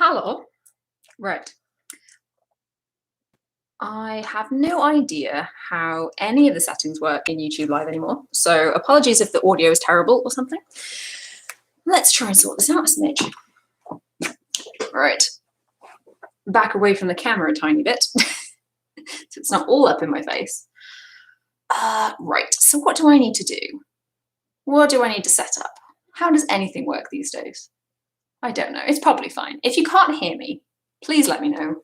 Hello. Right. I have no idea how any of the settings work in YouTube Live anymore, so apologies if the audio is terrible or something. Let's try and sort this out a smidge. Right. Back away from the camera a tiny bit, so it's not all up in my face. Right, so what do I need to do? What do I need to set up? How does anything work these days? I don't know, it's probably fine. If you can't hear me, please let me know.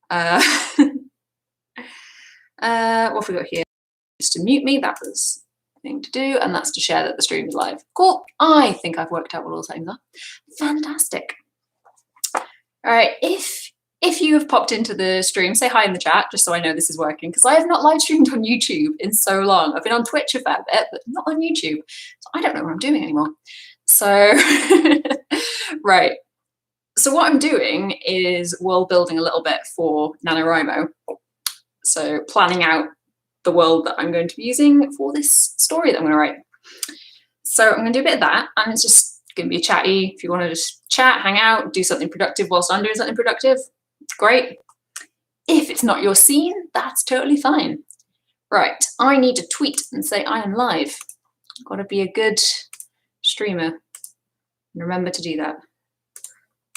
What have we got here? Just to mute me, that was the thing to do, and that's to share that the stream is live. Cool, I think I've worked out what all the settings are. Fantastic. All right, if you have popped into the stream, say hi in the chat, just so I know this is working, because I have not live streamed on YouTube in so long. I've been on Twitch a fair bit, but not on YouTube. So I don't know what I'm doing anymore. So, right. So what I'm doing is world building a little bit for NaNoWriMo. So planning out the world that I'm going to be using for this story that I'm going to write. So I'm going to do a bit of that, and it's just going to be a chatty. If you want to just chat, hang out, do something productive whilst I'm doing something productive, it's great. If it's not your scene, that's totally fine. Right, I need to tweet and say I am live. I've got to be a good streamer. Remember to do that.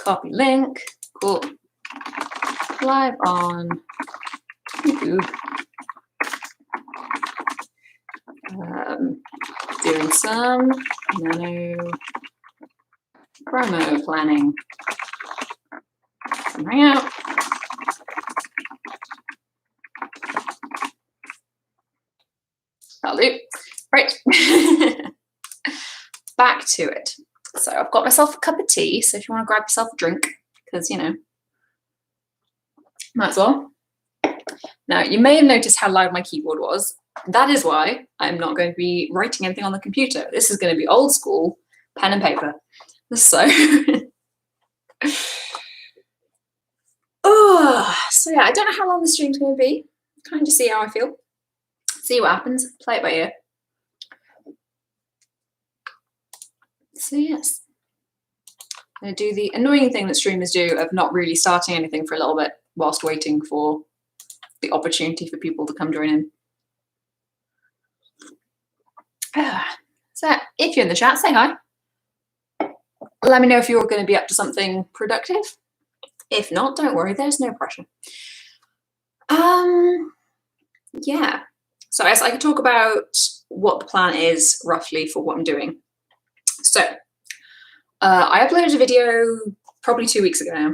Copy link. Cool. Live on YouTube. Doing some NaNoWriMo planning. Come hang out. That'll do. Right. Back to it. So I've got myself a cup of tea, so if you want to grab yourself a drink, because, you know, might as well. Now, you may have noticed how loud my keyboard was. That is why I'm not going to be writing anything on the computer. This is going to be old school, pen and paper. So, so yeah, I don't know how long the stream's going to be. Kind of just see how I feel. See what happens. Play it by ear. So yes, I'm going to do the annoying thing that streamers do of not really starting anything for a little bit whilst waiting for the opportunity for people to come join in. So if you're in the chat, say hi. Let me know if you're going to be up to something productive. If not, don't worry, there's no pressure. Yeah, so as I could talk about what the plan is roughly for what I'm doing. So I uploaded a video probably 2 weeks ago now,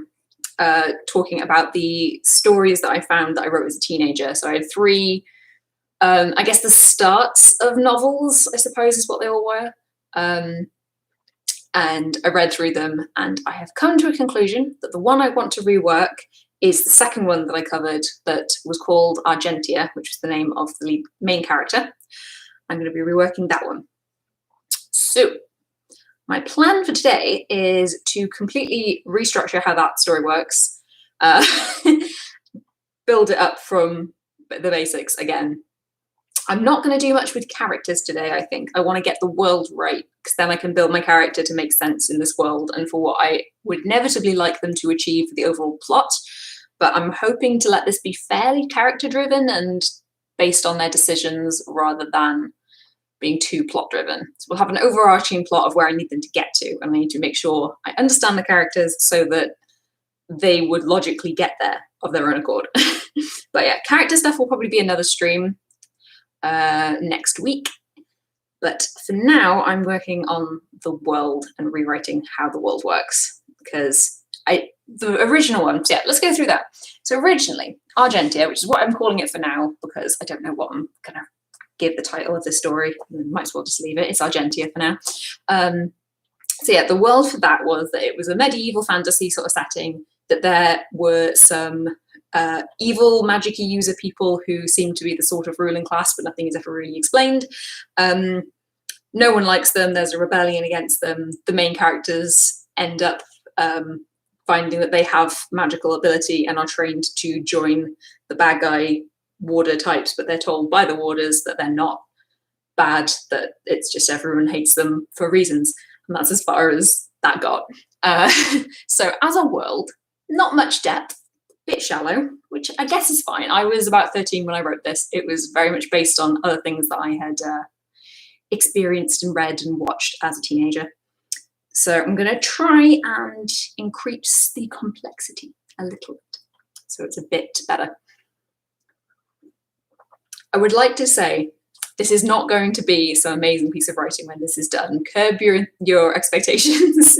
talking about the stories that I found that I wrote as a teenager. So I had 3, I guess the starts of novels, I suppose is what they all were. And I read through them, and I have come to a conclusion that the one I want to rework is the second one that I covered that was called Argentia, which was the name of the main character. I'm going to be reworking that one. So my plan for today is to completely restructure how that story works, build it up from the basics again. I'm not going to do much with characters today, I think. I want to get the world right, because then I can build my character to make sense in this world and for what I would inevitably like them to achieve for the overall plot. But I'm hoping to let this be fairly character-driven and based on their decisions rather than being too plot-driven. So we'll have an overarching plot of where I need them to get to, and I need to make sure I understand the characters so that they would logically get there of their own accord. But yeah, character stuff will probably be another stream next week. But for now, I'm working on the world and rewriting how the world works, because the original one, so yeah, let's go through that. So originally, Argentia, which is what I'm calling it for now, because I don't know what I'm going to give the title of this story. Might as well just leave it. It's Argentia for now. So yeah, the world for that was that it was a medieval fantasy sort of setting, that there were some evil magic user people who seem to be the sort of ruling class, but nothing is ever really explained. No one likes them. There's a rebellion against them. The main characters end up finding that they have magical ability and are trained to join the bad guy warder types, but they're told by the warders that they're not bad, that it's just everyone hates them for reasons. and that's as far as that got. So as a world, not much depth, bit shallow, which I guess is fine. I was about 13 when I wrote this. It was very much based on other things that I had experienced and read and watched as a teenager. So I'm going to try and increase the complexity a little bit, so it's a bit better. I would like to say this is not going to be some amazing piece of writing when this is done. Curb your expectations.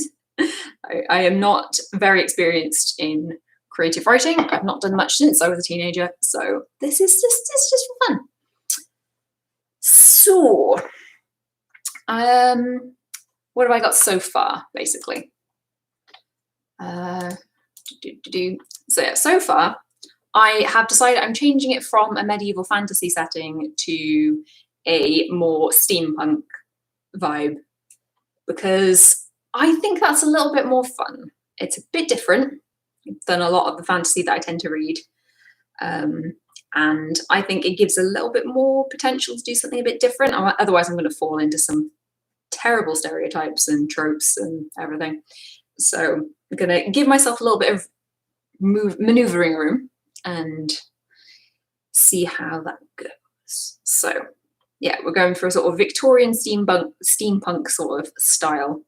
I am not very experienced in creative writing. I've not done much since I was a teenager, so this is just for fun. So, what have I got so far, basically? So yeah, so far, I have decided I'm changing it from a medieval fantasy setting to a more steampunk vibe, because I think that's a little bit more fun. It's a bit different than a lot of the fantasy that I tend to read. And I think it gives a little bit more potential to do something a bit different. Otherwise, I'm going to fall into some terrible stereotypes and tropes and everything. So I'm going to give myself a little bit of maneuvering room and see how that goes. So yeah, we're going for a sort of Victorian steampunk sort of style.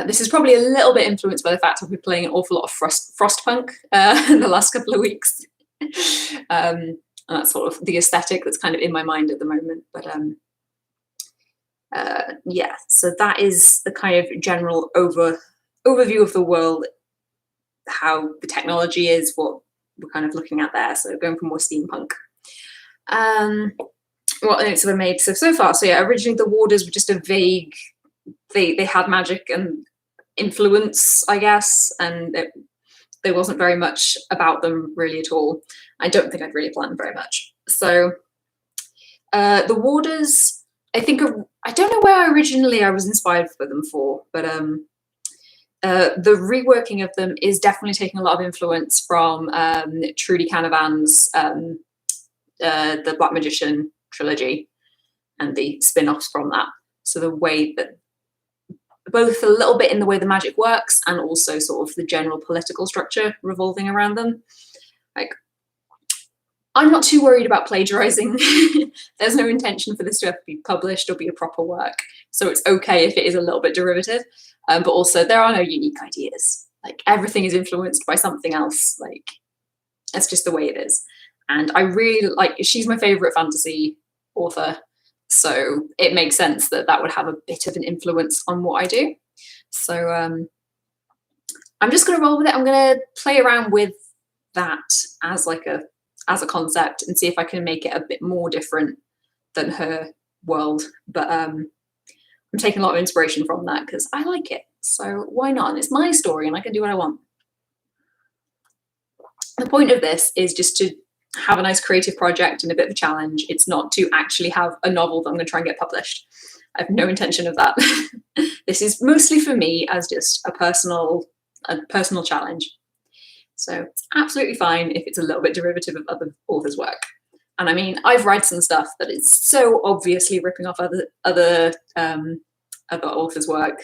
This is probably a little bit influenced by the fact I've been playing an awful lot of frostpunk in the last couple of weeks. And that's sort of the aesthetic that's kind of in my mind at the moment. But yeah, so that is the kind of general overview of the world, how the technology is, what we're kind of looking at there. So going for more steampunk. What notes have I made so far? So yeah, originally the warders were just a vague, they had magic and influence, I guess, and there wasn't very much about them really at all. I don't think I'd really planned very much. So the warders, I think, I don't know where originally I was inspired for them for, but the reworking of them is definitely taking a lot of influence from Trudy Canavan's the Black Magician trilogy and the spin-offs from that. So the way that, both a little bit in the way the magic works and also sort of the general political structure revolving around them. Like, I'm not too worried about plagiarizing. There's no intention for this to have to be published or be a proper work. So it's okay if it is a little bit derivative, but also there are no unique ideas. Like, everything is influenced by something else. Like, that's just the way it is. And I really like, she's my favorite fantasy author. So it makes sense that that would have a bit of an influence on what I do. So I'm just going to roll with it. I'm going to play around with that as like as a concept and see if I can make it a bit more different than her world. But I'm taking a lot of inspiration from that because I like it. So why not? And it's my story and I can do what I want. The point of this is just to have a nice creative project and a bit of a challenge. It's not to actually have a novel that I'm going to try and get published. I have no intention of that. This is mostly for me as just a personal challenge. So it's absolutely fine if it's a little bit derivative of other authors' work. And I mean, I've read some stuff that is so obviously ripping off other authors' work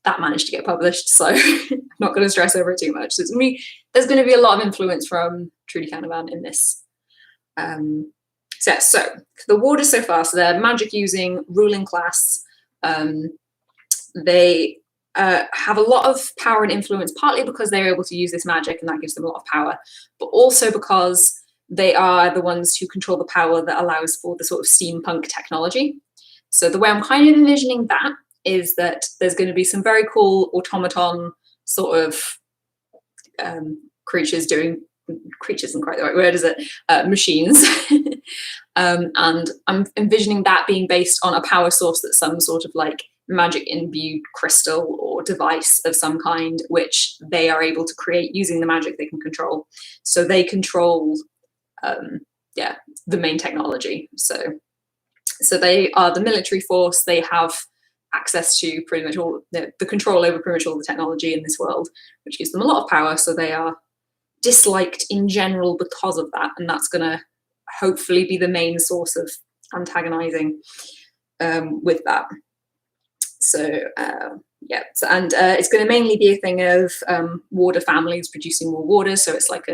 that managed to get published. So I'm not going to stress over it too much. So there's going to be a lot of influence from Trudy Canavan in this. So the warders so far, so they're magic using ruling class. They have a lot of power and influence, partly because they're able to use this magic and that gives them a lot of power, but also because they are the ones who control the power that allows for the sort of steampunk technology. So the way I'm kind of envisioning that is that there's going to be some very cool automaton sort of creatures isn't quite the right word, is it? Machines. And I'm envisioning that being based on a power source that's some sort of like magic imbued crystal or device of some kind, which they are able to create using the magic they can control. So they control, the main technology. So they are the military force. They have access to pretty much all the control over pretty much all the technology in this world, which gives them a lot of power. So they are disliked in general because of that, and that's going to hopefully be the main source of antagonizing. with that. So yeah, so, and it's going to mainly be a thing of warder families producing more warders. So it's like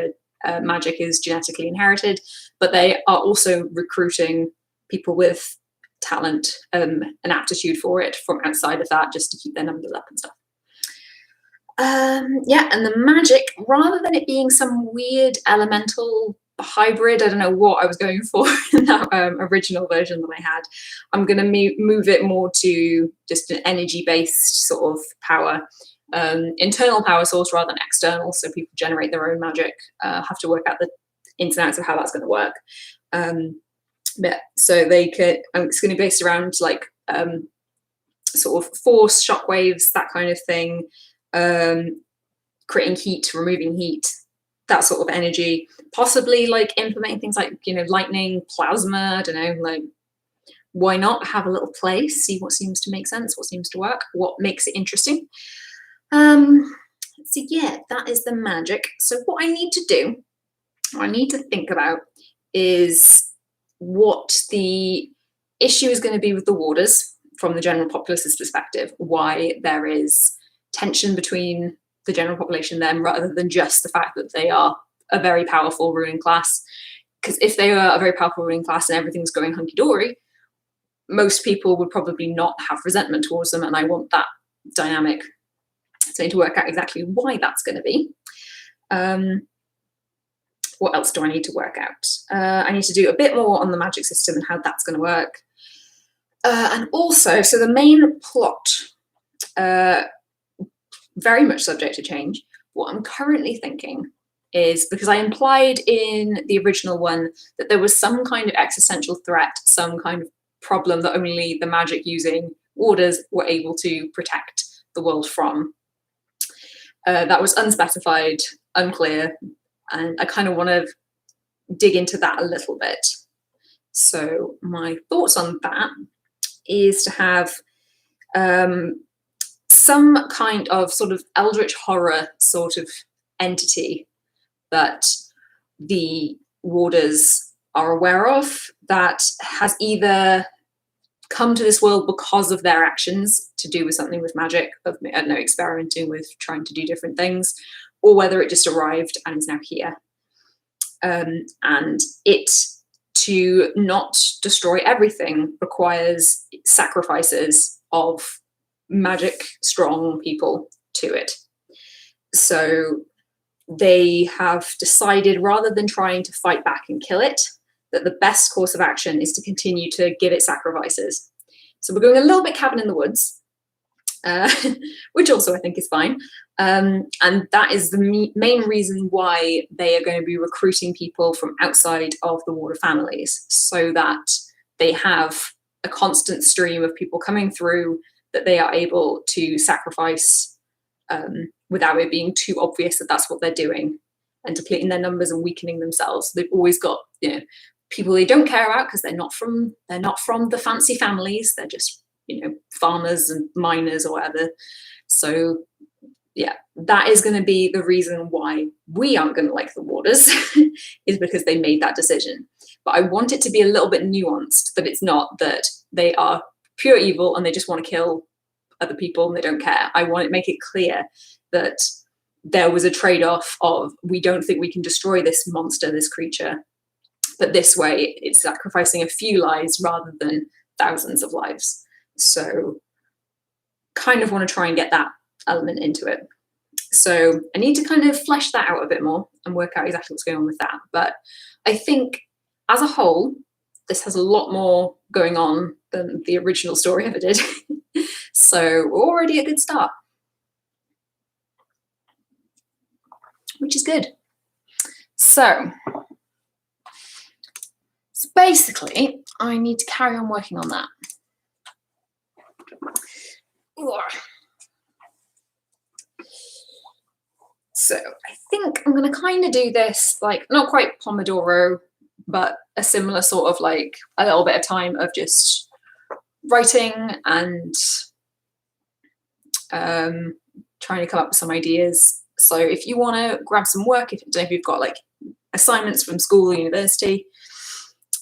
magic is genetically inherited, but they are also recruiting people with talent and aptitude for it from outside of that, just to keep their numbers up and stuff. Yeah, and the magic, rather than it being some weird elemental hybrid, I don't know what I was going for in that original version that I had, I'm going to move it more to just an energy-based sort of power, internal power source rather than external, so people generate their own magic. Have to work out the ins and outs of how that's going to work. But so they could, it's going to be based around like sort of force, shockwaves, that kind of thing. Creating heat, removing heat, that sort of energy, possibly like implementing things like, you know, lightning, plasma, I don't know, like why not have a little play, see what seems to make sense, what seems to work, what makes it interesting. So yeah, that is the magic. So what I need to do, what I need to think about is what the issue is going to be with the warders from the general populace's perspective, why there is tension between the general population and them, rather than just the fact that they are a very powerful ruling class. Because if they are a very powerful ruling class and everything's going hunky-dory, most people would probably not have resentment towards them, and I want that dynamic. So I need to work out exactly why that's going to be. What else do I need to work out? I need to do a bit more on the magic system and how that's going to work. And also, so the main plot, very much subject to change. What I'm currently thinking is, because I implied in the original one that there was some kind of existential threat, some kind of problem that only the magic using warders were able to protect the world from. That was unspecified, unclear, and I kind of want to dig into that a little bit. So my thoughts on that is to have some kind of sort of eldritch horror sort of entity that the warders are aware of, that has either come to this world because of their actions to do with something with magic, of, I don't know, experimenting with trying to do different things, or whether it just arrived and is now here. And it, to not destroy everything, requires sacrifices of magic strong people to it. So they have decided, rather than trying to fight back and kill it, that the best course of action is to continue to give it sacrifices. So we're going a little bit cabin in the woods, which also I think is fine. And that is the main reason why they are going to be recruiting people from outside of the warder families, so that they have a constant stream of people coming through that they are able to sacrifice without it being too obvious that that's what they're doing, and depleting their numbers and weakening themselves. They've always got, you know, people they don't care about because they're not from the fancy families. They're just, you know, farmers and miners or whatever. So yeah, that is going to be the reason why we aren't going to like the warders, is because they made that decision. But I want it to be a little bit nuanced, that it's not that they are pure evil and they just want to kill other people and they don't care. I want to make it clear that there was a trade-off of, we don't think we can destroy this monster, this creature, but this way it's sacrificing a few lives rather than thousands of lives. So kind of want to try and get that element into it. So I need to kind of flesh that out a bit more and work out exactly what's going on with that. But I think as a whole, this has a lot more going on than the original story ever did. So we're already a good start, which is good. So basically, I need to carry on working on that. So I think I'm going to kind of do this, like, not quite Pomodoro, but a similar sort of, like, a little bit of time of just writing and trying to come up with some ideas. So if you want to grab some work, if you've got like assignments from school or university,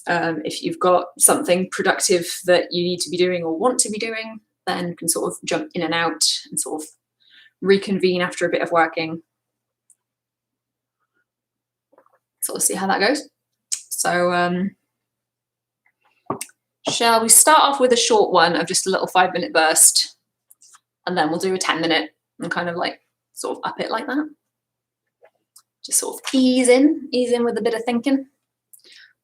If you've got something productive that you need to be doing or want to be doing, then you can sort of jump in and out and sort of reconvene after a bit of working. So let's see how that goes. So shall we start off with a short one of just a little 5-minute burst, and then we'll do a 10-minute and kind of like sort of up it like that. Just sort of ease in with a bit of thinking.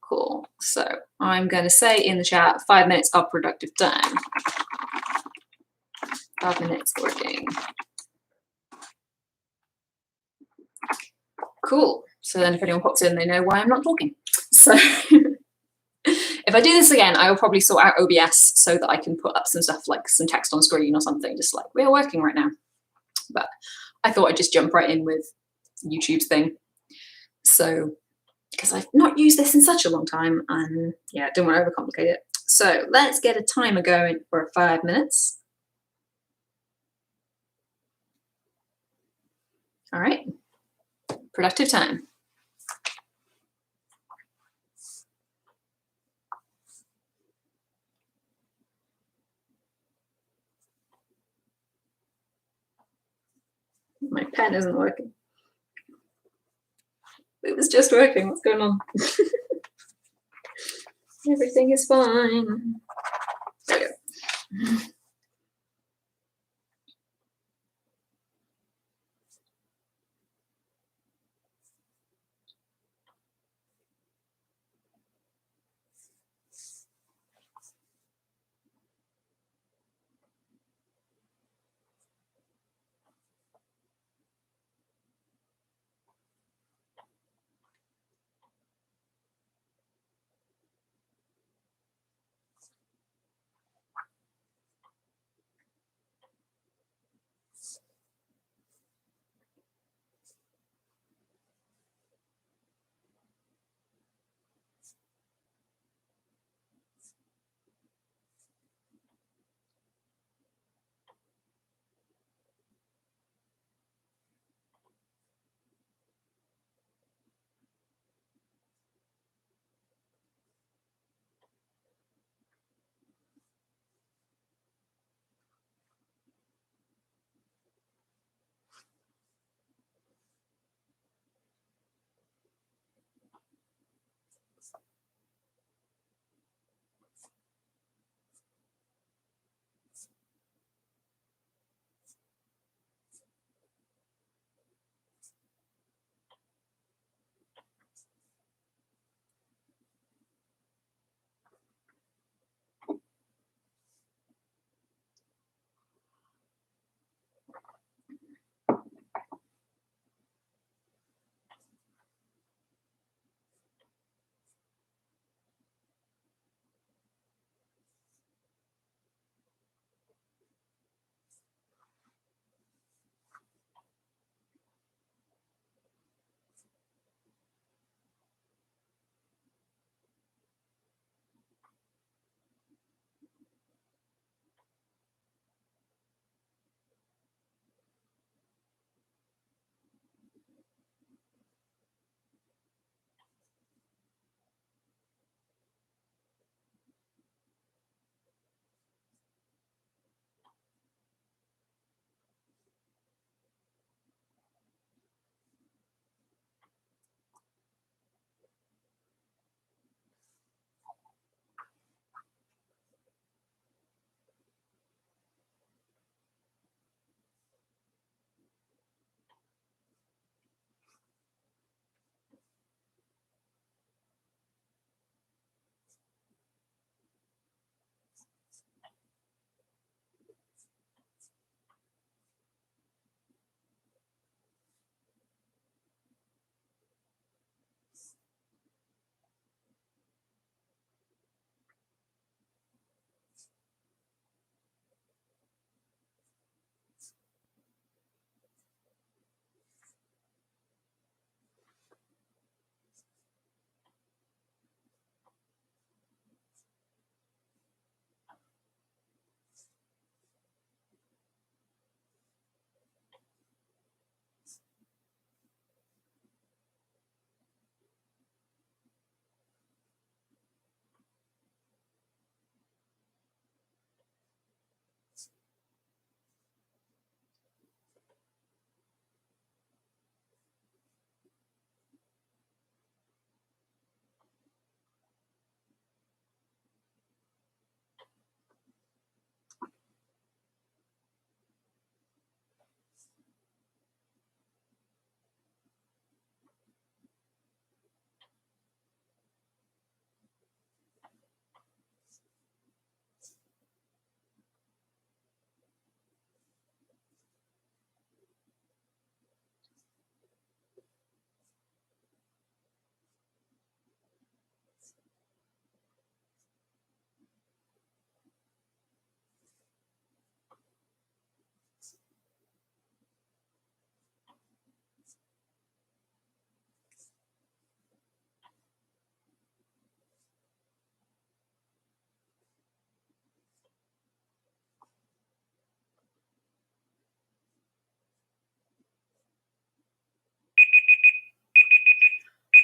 Cool. So I'm going to say in the chat, 5 minutes of productive time. 5 minutes working. Cool. So then if anyone pops in, they know why I'm not talking. So if I do this again, I will probably sort out OBS so that I can put up some stuff like some text on screen or something, just like we're working right now. But I thought I'd just jump right in with YouTube's thing. So, because I've not used this in such a long time, and yeah, don't want to overcomplicate it. So let's get a timer going for 5 minutes. All right, productive time. My pen isn't working. It was just working. What's going on? Everything is fine. There we go.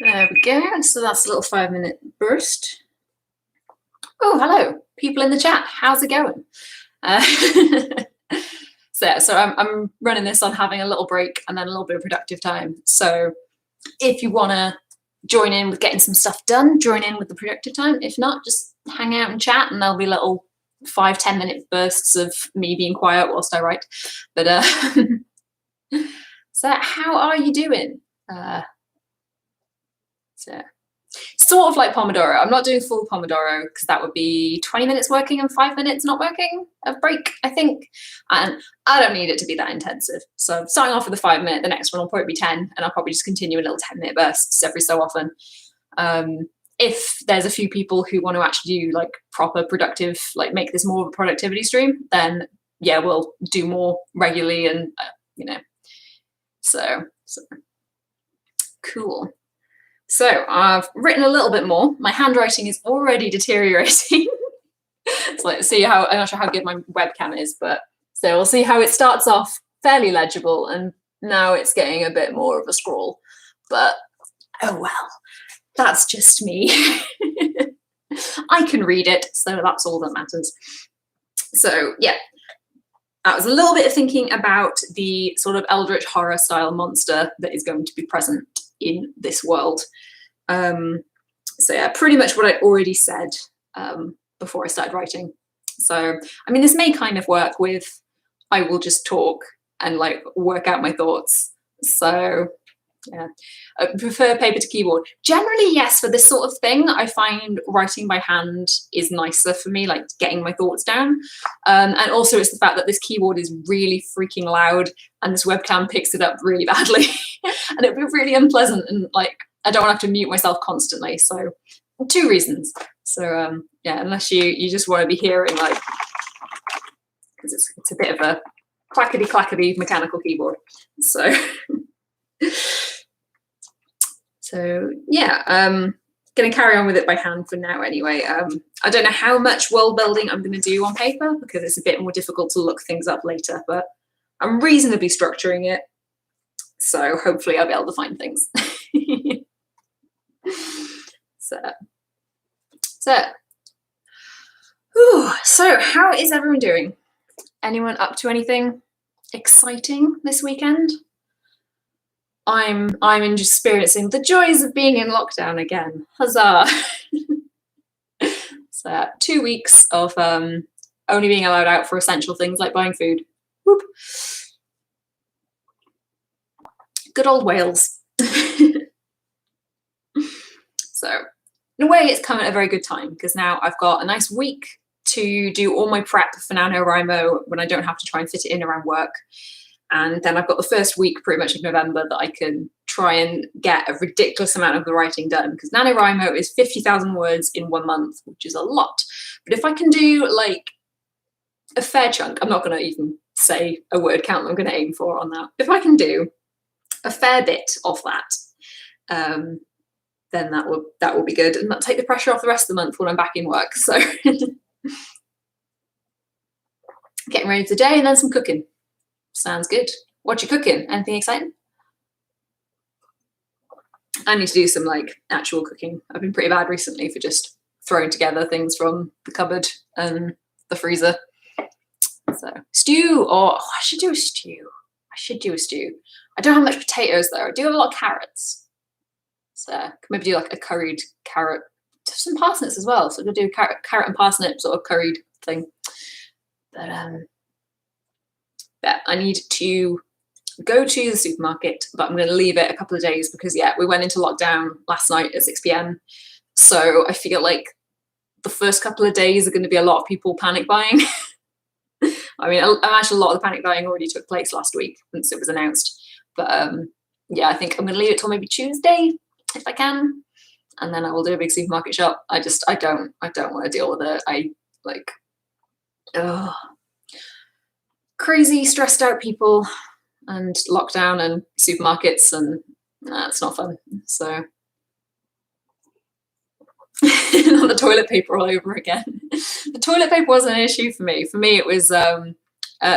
There we go. So that's a little 5-minute burst. Oh, hello, people in the chat. How's it going? So I'm running this on having a little break and then a little bit of productive time. So if you want to join in with getting some stuff done, join in with the productive time. If not, just hang out and chat, and there'll be little 5-10 minute bursts of me being quiet whilst I write. But so how are you doing? So sort of like Pomodoro. I'm not doing full Pomodoro because that would be 20 minutes working and 5 minutes not working of break, I think. And I don't need it to be that intensive. So starting off with a 5 minute, the next one will probably be 10, and I'll probably just continue in little 10-minute bursts every so often. If there's a few people who want to actually do like proper productive, like make this more of a productivity stream, then yeah, we'll do more regularly, and so cool. So I've written a little bit more. My handwriting is already deteriorating. So let's see how, I'm not sure how good my webcam is, but so we'll see how it starts off fairly legible, and now it's getting a bit more of a scroll. But oh well, that's just me. I can read it, so that's all that matters. So yeah, that was a little bit of thinking about the sort of eldritch horror style monster that is going to be present in this world. So yeah, pretty much what I already said before I started writing. So I mean, this may kind of work with I will just talk and like work out my thoughts. So yeah, I prefer paper to keyboard. Generally, yes, for this sort of thing, I find writing by hand is nicer for me, like getting my thoughts down. And also it's the fact that this keyboard is really freaking loud and this webcam picks it up really badly. And it'd be really unpleasant, and like I don't want to have to mute myself constantly. So 2 reasons. So yeah, unless you just want to be hearing like, because it's a bit of a clackety mechanical keyboard. So so yeah, gonna carry on with it by hand for now anyway. I don't know how much world building I'm gonna do on paper because it's a bit more difficult to look things up later, but I'm reasonably structuring it. So hopefully I'll be able to find things. So how is everyone doing? Anyone up to anything exciting this weekend? I'm experiencing the joys of being in lockdown again. Huzzah! So 2 weeks of only being allowed out for essential things like buying food. Whoop. Good old Wales. So in a way, it's come at a very good time because now I've got a nice week to do all my prep for NaNoWriMo when I don't have to try and fit it in around work. And then I've got the first week pretty much of November that I can try and get a ridiculous amount of the writing done, because NaNoWriMo is 50,000 words in 1 month, which is a lot. But if I can do like a fair chunk, I'm not going to even say a word count I'm going to aim for on that. If I can do a fair bit of that, then that will be good, and that'll take the pressure off the rest of the month when I'm back in work. So getting ready for the day and then some cooking. Sounds good. What you cooking? Anything exciting? I need to do some like actual cooking. I've been pretty bad recently for just throwing together things from the cupboard and the freezer. So stew, or I should do a stew. I don't have much potatoes though. I do have a lot of carrots. So I could maybe do like a curried carrot, some parsnips as well. So I'm gonna do a carrot and parsnip sort of curried thing. But I need to go to the supermarket, but I'm going to leave it a couple of days because yeah, we went into lockdown last night at 6 p.m. So I feel like the first couple of days are going to be a lot of people panic buying. I mean, actually a lot of the panic buying already took place last week once it was announced. But yeah, I think I'm going to leave it till maybe Tuesday if I can, and then I will do a big supermarket shop. I don't want to deal with it. I like, crazy stressed out people and lockdown and supermarkets, and it's not fun. So the toilet paper all over again. The toilet paper wasn't an issue for me. For me, it was a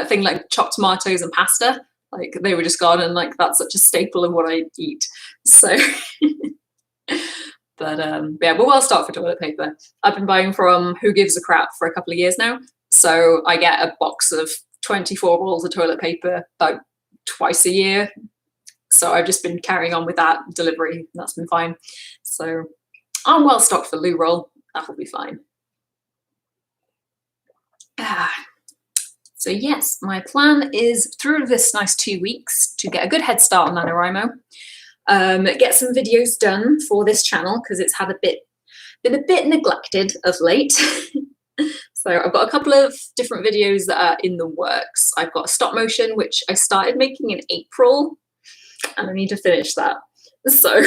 thing like chopped tomatoes and pasta. Like they were just gone, and like that's such a staple of what I eat. So But yeah, we're well stocked for toilet paper. I've been buying from Who Gives a Crap for a couple of years now. So I get a box of 24 rolls of toilet paper about twice a year. So I've just been carrying on with that delivery. That's been fine. So I'm well stocked for loo roll. That'll be fine. So yes, my plan is through this nice 2 weeks to get a good head start on NaNoWriMo, get some videos done for this channel because it's had been a bit neglected of late. So I've got a couple of different videos that are in the works. I've got a stop motion, which I started making in April, and I need to finish that. So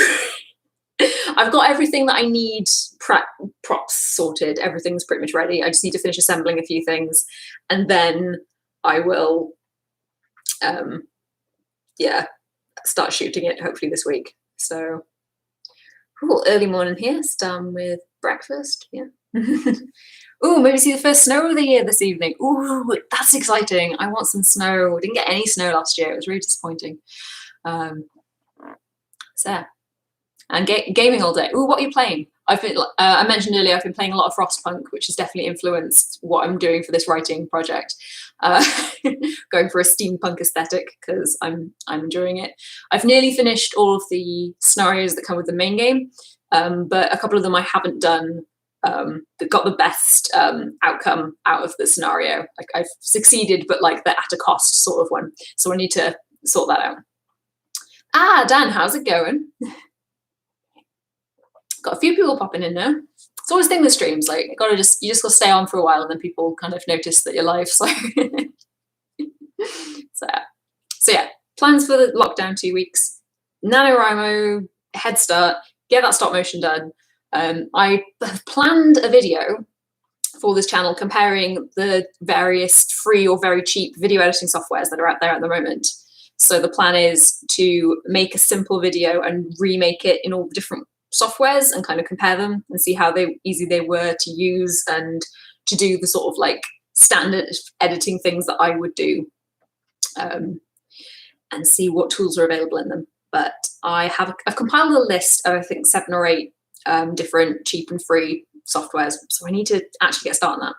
I've got everything that I need, props sorted, everything's pretty much ready. I just need to finish assembling a few things, and then I will, yeah, start shooting it hopefully this week. So, cool, early morning here, starting with breakfast, yeah. Ooh, maybe see the first snow of the year this evening. Ooh, that's exciting. I want some snow. I didn't get any snow last year. It was really disappointing. So yeah. And gaming all day. Ooh, what are you playing? I mentioned earlier, I've been playing a lot of Frostpunk, which has definitely influenced what I'm doing for this writing project. Going for a steampunk aesthetic because I'm enjoying it. I've nearly finished all of the scenarios that come with the main game, but a couple of them I haven't done that got the best outcome out of the scenario. Like I've succeeded, but like the at a cost sort of one. So I need to sort that out. Ah, Dan, how's it going? Got a few people popping in now. It's always the thing with streams, like you just gotta stay on for a while and then people kind of notice that you're live. So so yeah, plans for the lockdown 2 weeks. NaNoWriMo, head start, get that stop motion done. I have planned a video for this channel comparing the various free or very cheap video editing softwares that are out there at the moment. So the plan is to make a simple video and remake it in all the different softwares and kind of compare them and see how easy they were to use and to do the sort of like standard editing things that I would do, and see what tools are available in them. But I've compiled a list of I think 7 or 8 different cheap and free softwares, so I need to actually get started on that.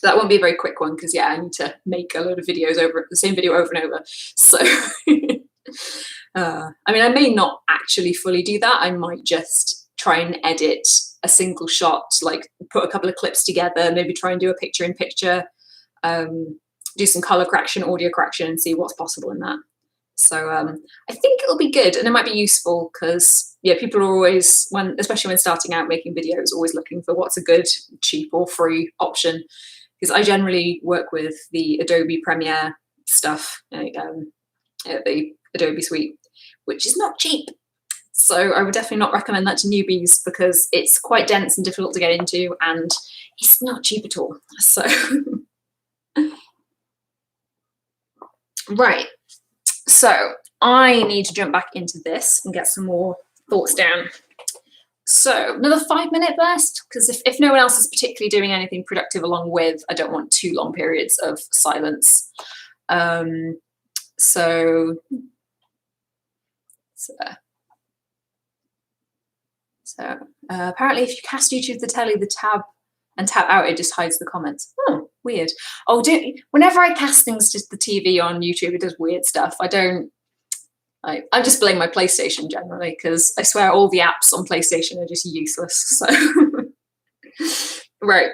That won't be a very quick one because yeah, I need to make a load of videos over the same video over and over. So I mean, I may not actually fully do that. I might just try and edit a single shot, like put a couple of clips together, maybe try and do a picture in picture, do some color correction, audio correction, and see what's possible in that. So I think it'll be good and it might be useful because yeah, people are always, especially when starting out making videos, always looking for what's a good, cheap or free option. Because I generally work with the Adobe Premiere stuff, the Adobe suite, which is not cheap. So I would definitely not recommend that to newbies because it's quite dense and difficult to get into and it's not cheap at all. So, right. So I need to jump back into this and get some more thoughts down. So another 5-minute burst, because if no one else is particularly doing anything productive along with, I don't want too long periods of silence. So apparently if you cast YouTube to the telly, the tab and tap out, it just hides the comments. Oh, weird. Oh, whenever I cast things to the TV on YouTube, it does weird stuff. I just blame my PlayStation generally because I swear all the apps on PlayStation are just useless. So, right.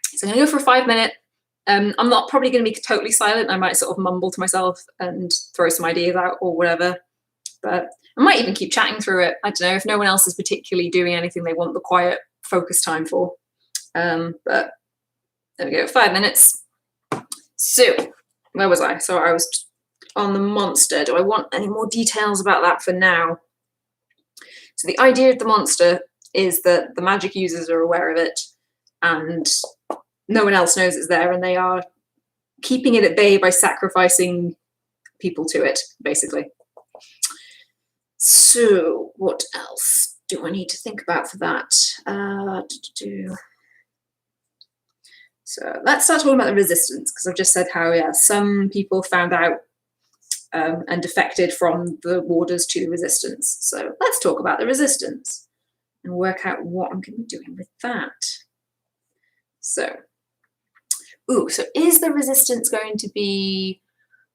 So I'm going to go for a 5-minute. I'm not probably going to be totally silent. I might sort of mumble to myself and throw some ideas out or whatever. But I might even keep chatting through it. I don't know if no one else is particularly doing anything they want the quiet focus time for. But there we go, 5 minutes. So where was I? So I was on the monster. Do I want any more details about that for now? So the idea of the monster is that the magic users are aware of it and no one else knows it's there and they are keeping it at bay by sacrificing people to it, basically. So what else do I need to think about for that? So let's start talking about the resistance, because I've just said how, yeah, some people found out and defected from the warders to the resistance. So let's talk about the resistance. and work out what I'm going to be doing with that. So, so is the resistance going to be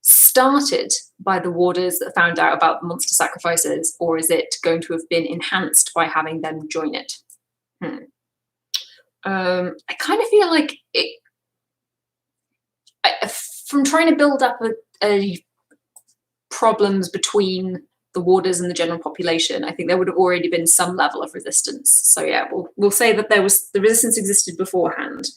started by the warders that found out about the monster sacrifices, or is it going to have been enhanced by having them join it? I kind of feel like it, from trying to build up a problems between the warders and the general population, I think there would have already been some level of resistance. So yeah, we'll say that the resistance existed beforehand.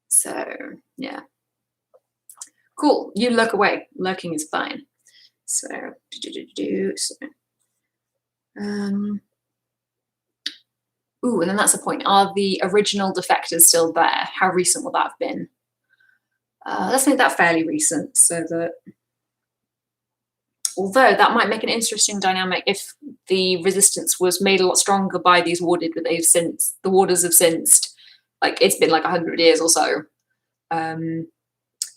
So yeah, cool. You lurk away. Lurking is fine. So, and then that's the point. Are the original defectors still there? How recent will that have been? Let's make that fairly recent, so that, although that might make an interesting dynamic if the resistance was made a lot stronger by these warded, but the warders have since, like, it's been like 100 years or so.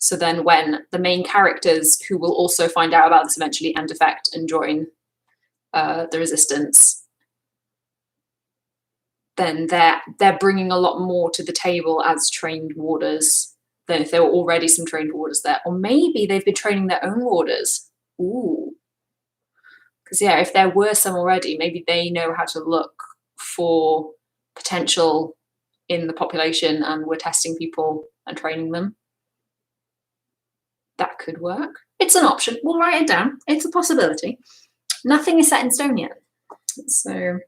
So then when the main characters, who will also find out about this eventually and defect and join the resistance, then they're bringing a lot more to the table as trained warders than if there were already some trained warders there. Or maybe they've been training their own warders. Ooh. Because yeah, if there were some already, maybe they know how to look for potential in the population and were testing people and training them. That could work. It's an option. We'll write it down. It's a possibility. Nothing is set in stone yet. So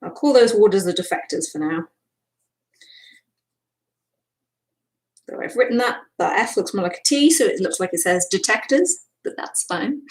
I'll call those warders the defectors for now. So I've written that F looks more like a T, so it looks like it says detectors, but that's fine.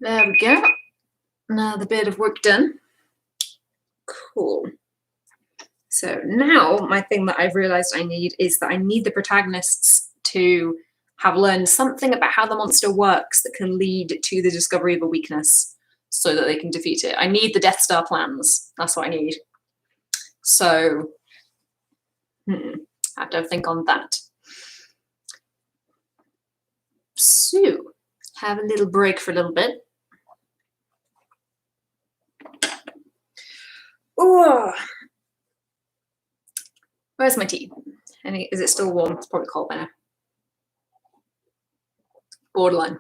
There we go. Another bit of work done. Cool. So now my thing that I've realized I need is that I need the protagonists to have learned something about how the monster works that can lead to the discovery of a weakness so that they can defeat it. I need the Death Star plans. That's what I need. So I have to think on that. So have a little break for a little bit. Oh, Where's my tea? Is it still warm? It's probably cold by now. Borderline.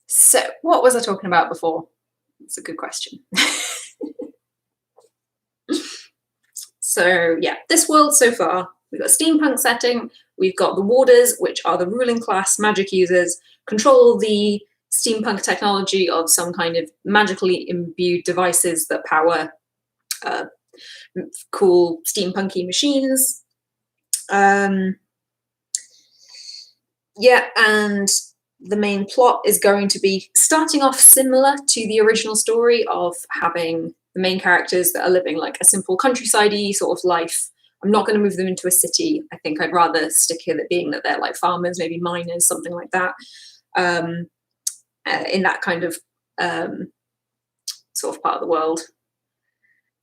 So what was I talking about before? That's a good question. So yeah, this world so far, we've got a steampunk setting, we've got the warders, which are the ruling class magic users, control the steampunk technology of some kind of magically imbued devices that power cool steampunky machines. Yeah, and the main plot is going to be starting off similar to the original story of having the main characters that are living like a simple countryside-y sort of life. I'm not going to move them into a city. I think I'd rather stick with it being that they're like farmers, maybe miners, something like that. In that kind of sort of part of the world.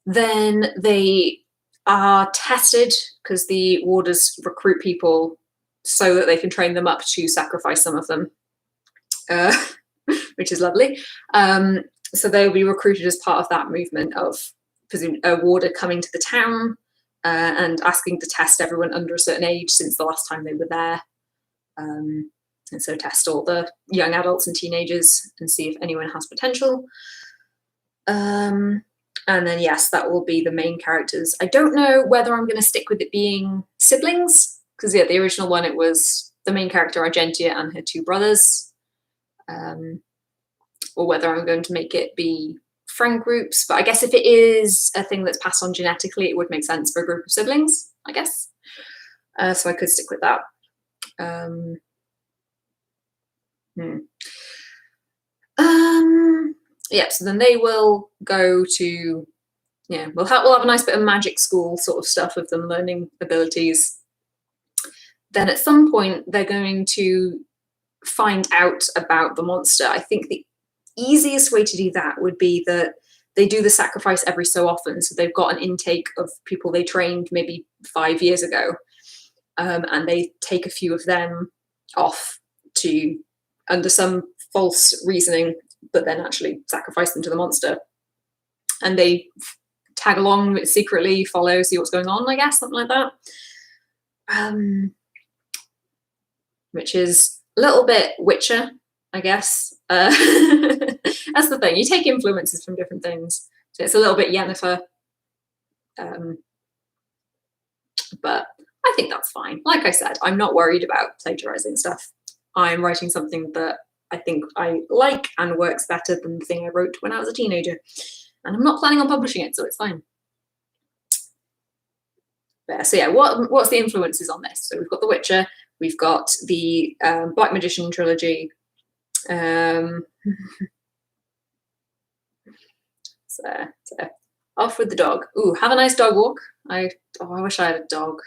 Then they are tested because the warders recruit people so that they can train them up to sacrifice some of them, which is lovely. So they'll be recruited as part of that movement of a warder coming to the town and asking to test everyone under a certain age since the last time they were there. And so test all the young adults and teenagers and see if anyone has potential. And then, yes, that will be the main characters. I don't know whether I'm going to stick with it being siblings, because, yeah, the original one, it was the main character, Argentia, and her two brothers. Or whether I'm going to make it be friend groups. But I guess if it is a thing that's passed on genetically, it would make sense for a group of siblings, I guess. So I could stick with that. Yeah, so then they will go to, yeah, we'll have a nice bit of magic school sort of stuff of them learning abilities. Then at some point they're going to find out about the monster. I think the easiest way to do that would be that they do the sacrifice every so often. So they've got an intake of people they trained maybe 5 years ago, and they take a few of them off to, under some false reasoning, but then actually sacrifice them to the monster. And they tag along secretly, follow, see what's going on, I guess, something like that. Which is a little bit Witcher, I guess. That's the thing, you take influences from different things. So it's a little bit Yennefer. But I think that's fine. Like I said, I'm not worried about plagiarizing stuff. I'm writing something that I think I like and works better than the thing I wrote when I was a teenager. And I'm not planning on publishing it, so it's fine. But, so yeah, what's the influences on this? So we've got The Witcher, we've got the Black Magician trilogy. So off with the dog. Ooh, have a nice dog walk. I wish I had a dog.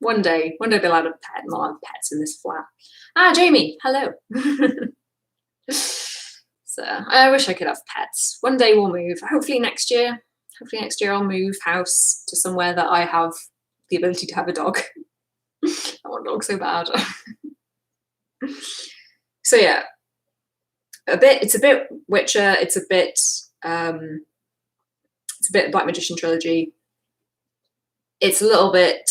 One day I'll be allowed a pet, and I'll have pets in this flat. Ah, Jamie, hello. So I wish I could have pets. One day we'll move. Hopefully next year. Hopefully next year I'll move house to somewhere that I have the ability to have a dog. I want a dog so bad. So yeah, it's a bit Witcher. It's a bit Black Magician trilogy. It's a little bit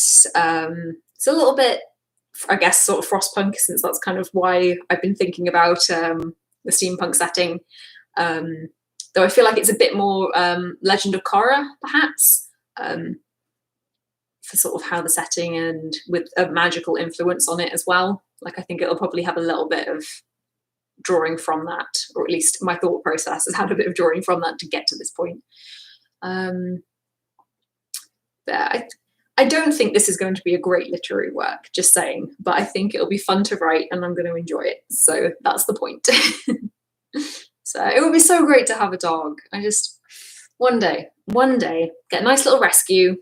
I guess sort of Frostpunk, since that's kind of why I've been thinking about the steampunk setting. Though I feel like it's a bit more Legend of Korra, perhaps, for sort of how the setting and with a magical influence on it as well. Like I think it'll probably have a little bit of drawing from that, or at least my thought process has had a bit of drawing from that to get to this point. But I don't think this is going to be a great literary work, just saying, but I think it'll be fun to write and I'm going to enjoy it. So that's the point. So it would be so great to have a dog. I just, one day, get a nice little rescue.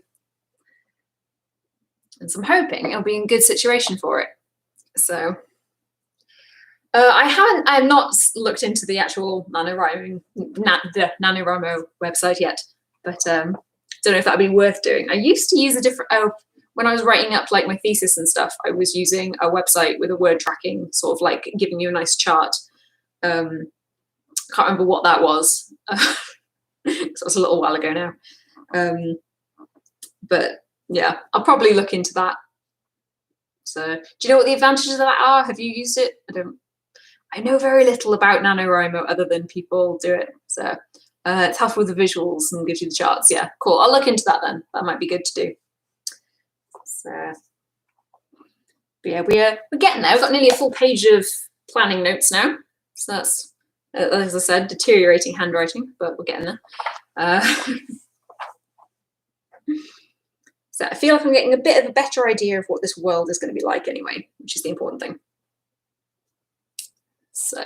And so I'm hoping it'll be in a good situation for it. So I have not looked into the actual NaNoWriMo website yet, but don't know if that'd be worth doing. I used to use a different, when I was writing up like my thesis and stuff, I was using a website with a word tracking, sort of like giving you a nice chart. Can't remember what that was. So it was a little while ago now. But yeah, I'll probably look into that. So do you know what the advantages of that are? Have you used it? I know very little about NaNoWriMo other than people do it. So it's helpful with the visuals and gives you the charts. Yeah, cool. I'll look into that then. That might be good to do. So, but yeah, we're getting there. We've got nearly a full page of planning notes now. So that's, as I said, deteriorating handwriting, but we're getting there. So I feel like I'm getting a bit of a better idea of what this world is going to be like anyway, which is the important thing. So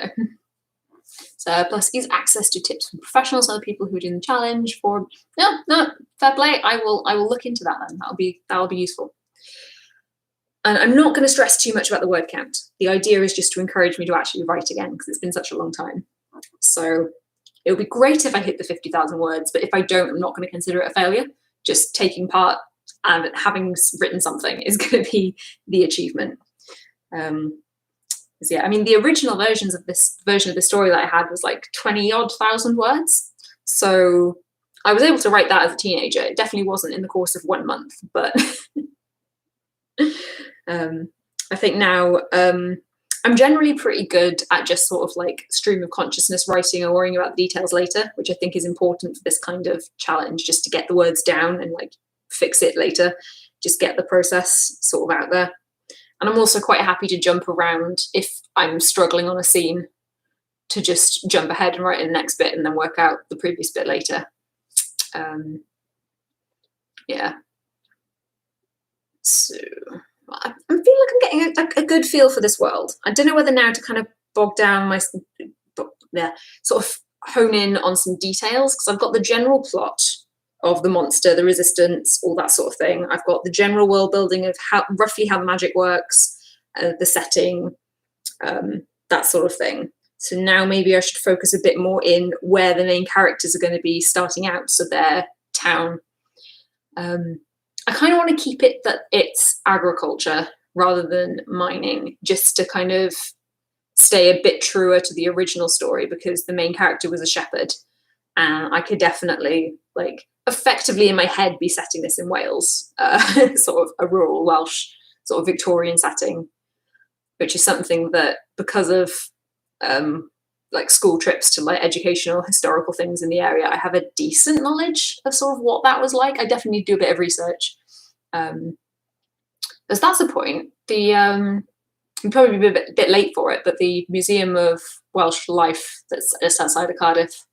plus use access to tips from professionals, other people who are doing the challenge for no, fair play. I will look into that then. That'll be useful. And I'm not going to stress too much about the word count. The idea is just to encourage me to actually write again because it's been such a long time. So it would be great if I hit the 50,000 words, but if I don't, I'm not going to consider it a failure. Just taking part and having written something is going to be the achievement. Yeah, I mean, the original version of this story that I had was like 20-odd thousand words. So I was able to write that as a teenager. It definitely wasn't in the course of 1 month, but I think now I'm generally pretty good at just sort of like stream of consciousness writing or worrying about the details later, which I think is important for this kind of challenge, just to get the words down and like fix it later, just get the process sort of out there. And I'm also quite happy to jump around if I'm struggling on a scene, to just jump ahead and write in the next bit and then work out the previous bit later. Yeah. So I feel like I'm getting a good feel for this world. I don't know whether now to kind of bog down my, sort of hone in on some details, because I've got the general plot of the monster, the resistance, all that sort of thing. I've got the general world building of roughly how the magic works, the setting, that sort of thing. So now maybe I should focus a bit more in where the main characters are going to be starting out, so their town. I kind of want to keep it that it's agriculture rather than mining, just to kind of stay a bit truer to the original story, because the main character was a shepherd, and I could definitely, like, effectively in my head be setting this in Wales, sort of a rural Welsh sort of Victorian setting, which is something that, because of like school trips to like educational historical things in the area, I have a decent knowledge of sort of what that was like. I definitely need to do a bit of research. As that's the point, I'm probably be a bit late for it, but the Museum of Welsh Life that's just outside of Cardiff,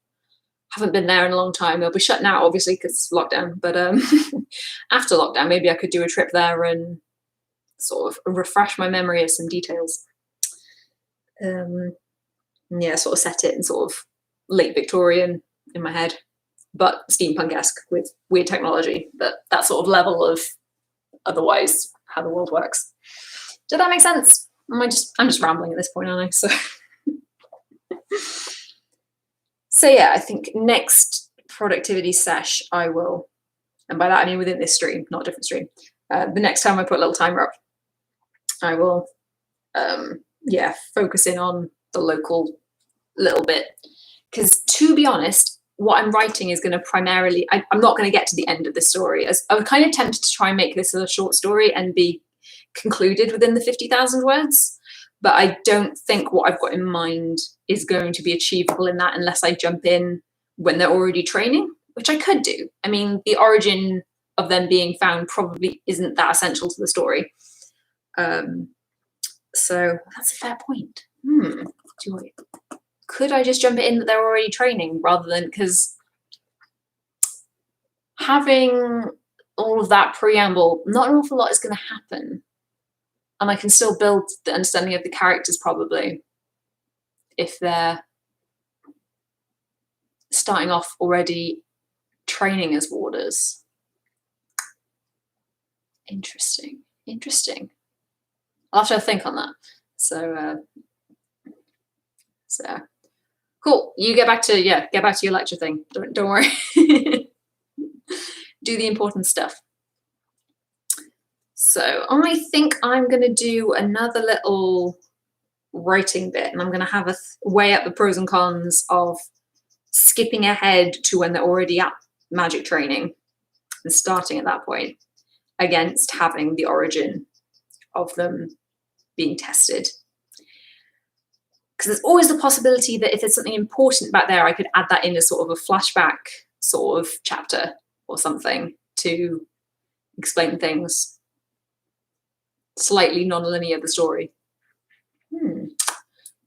haven't been there in a long time. They'll be shut now, obviously, because it's lockdown. But after lockdown, maybe I could do a trip there and sort of refresh my memory of some details. Yeah, sort of set it in sort of late Victorian in my head, but steampunk-esque with weird technology. But that sort of level of otherwise how the world works. Does that make sense? I'm just rambling at this point, aren't I? So yeah, I think next productivity sesh I will, and by that I mean within this stream, not a different stream. The next time I put a little timer up, I will, yeah, focus in on the local little bit. Because to be honest, what I'm writing is going to primarily, I'm not going to get to the end of the story. As I was kind of tempted to try and make this a short story and be concluded within the 50,000 words. But I don't think what I've got in mind is going to be achievable in that unless I jump in when they're already training, which I could do. I mean, the origin of them being found probably isn't that essential to the story. So that's a fair point. Could I just jump it in that they're already training rather than, because having all of that preamble, not an awful lot is going to happen. And I can still build the understanding of the characters probably if they're starting off already training as warders. Interesting. I'll have to think on that. So cool. You get back to your lecture thing. Don't worry. Do the important stuff. So I think I'm going to do another little writing bit, and I'm going to have weigh up the pros and cons of skipping ahead to when they're already at magic training and starting at that point against having the origin of them being tested. Because there's always the possibility that if there's something important back there, I could add that in as sort of a flashback sort of chapter or something to explain things slightly non-linear, the story.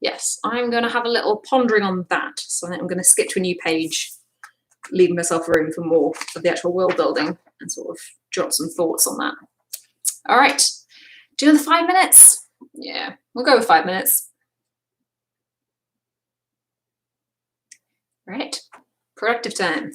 Yes, I'm going to have a little pondering on that. So I'm going to skip to a new page, leaving myself room for more of the actual world building and sort of jot some thoughts on that. All right, do another 5 minutes? Yeah, we'll go with 5 minutes. Right, productive time.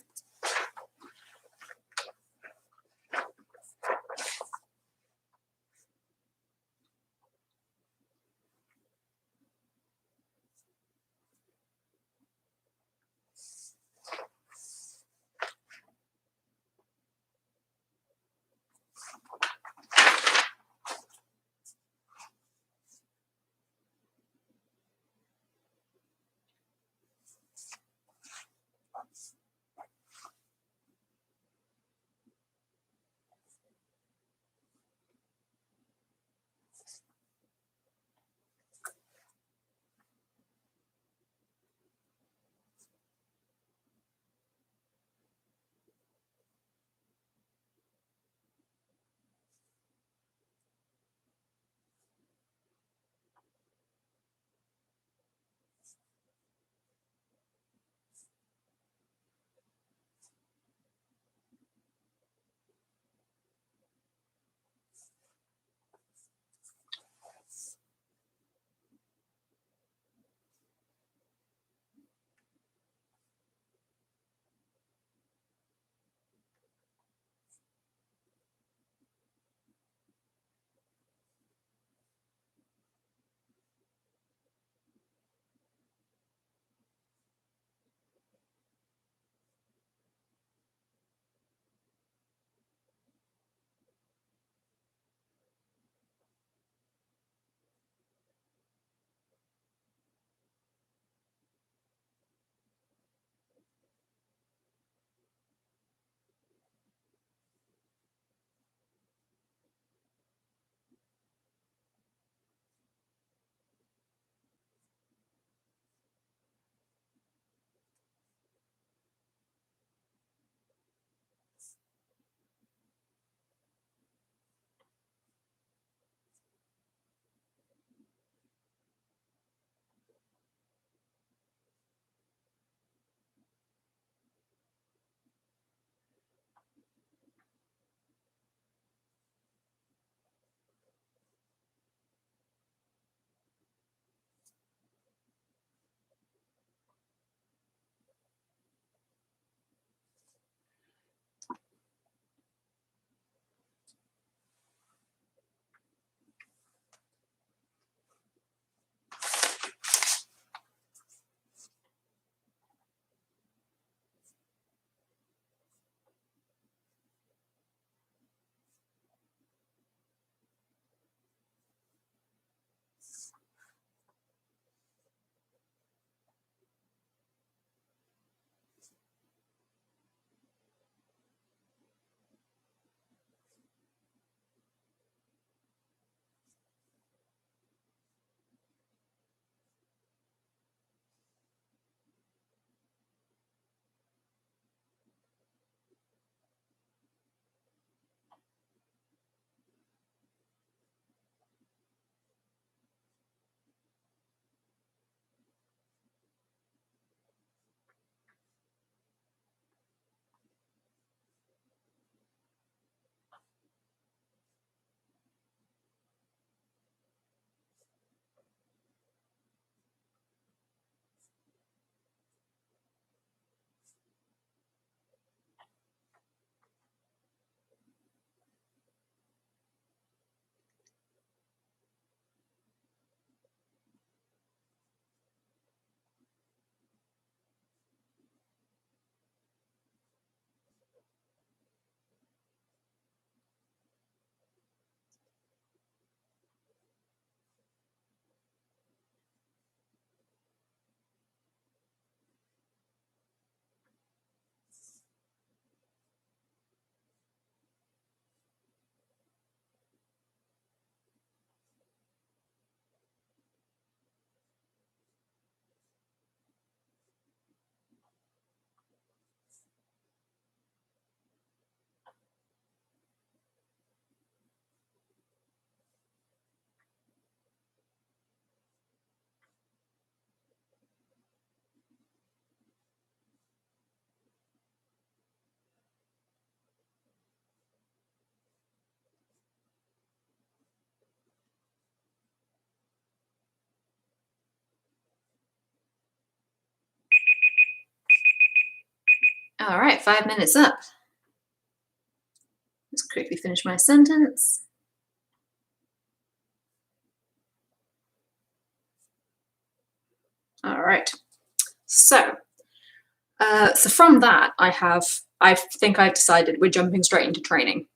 All right, 5 minutes up. Let's quickly finish my sentence. All right. So from that, I think I've decided we're jumping straight into training.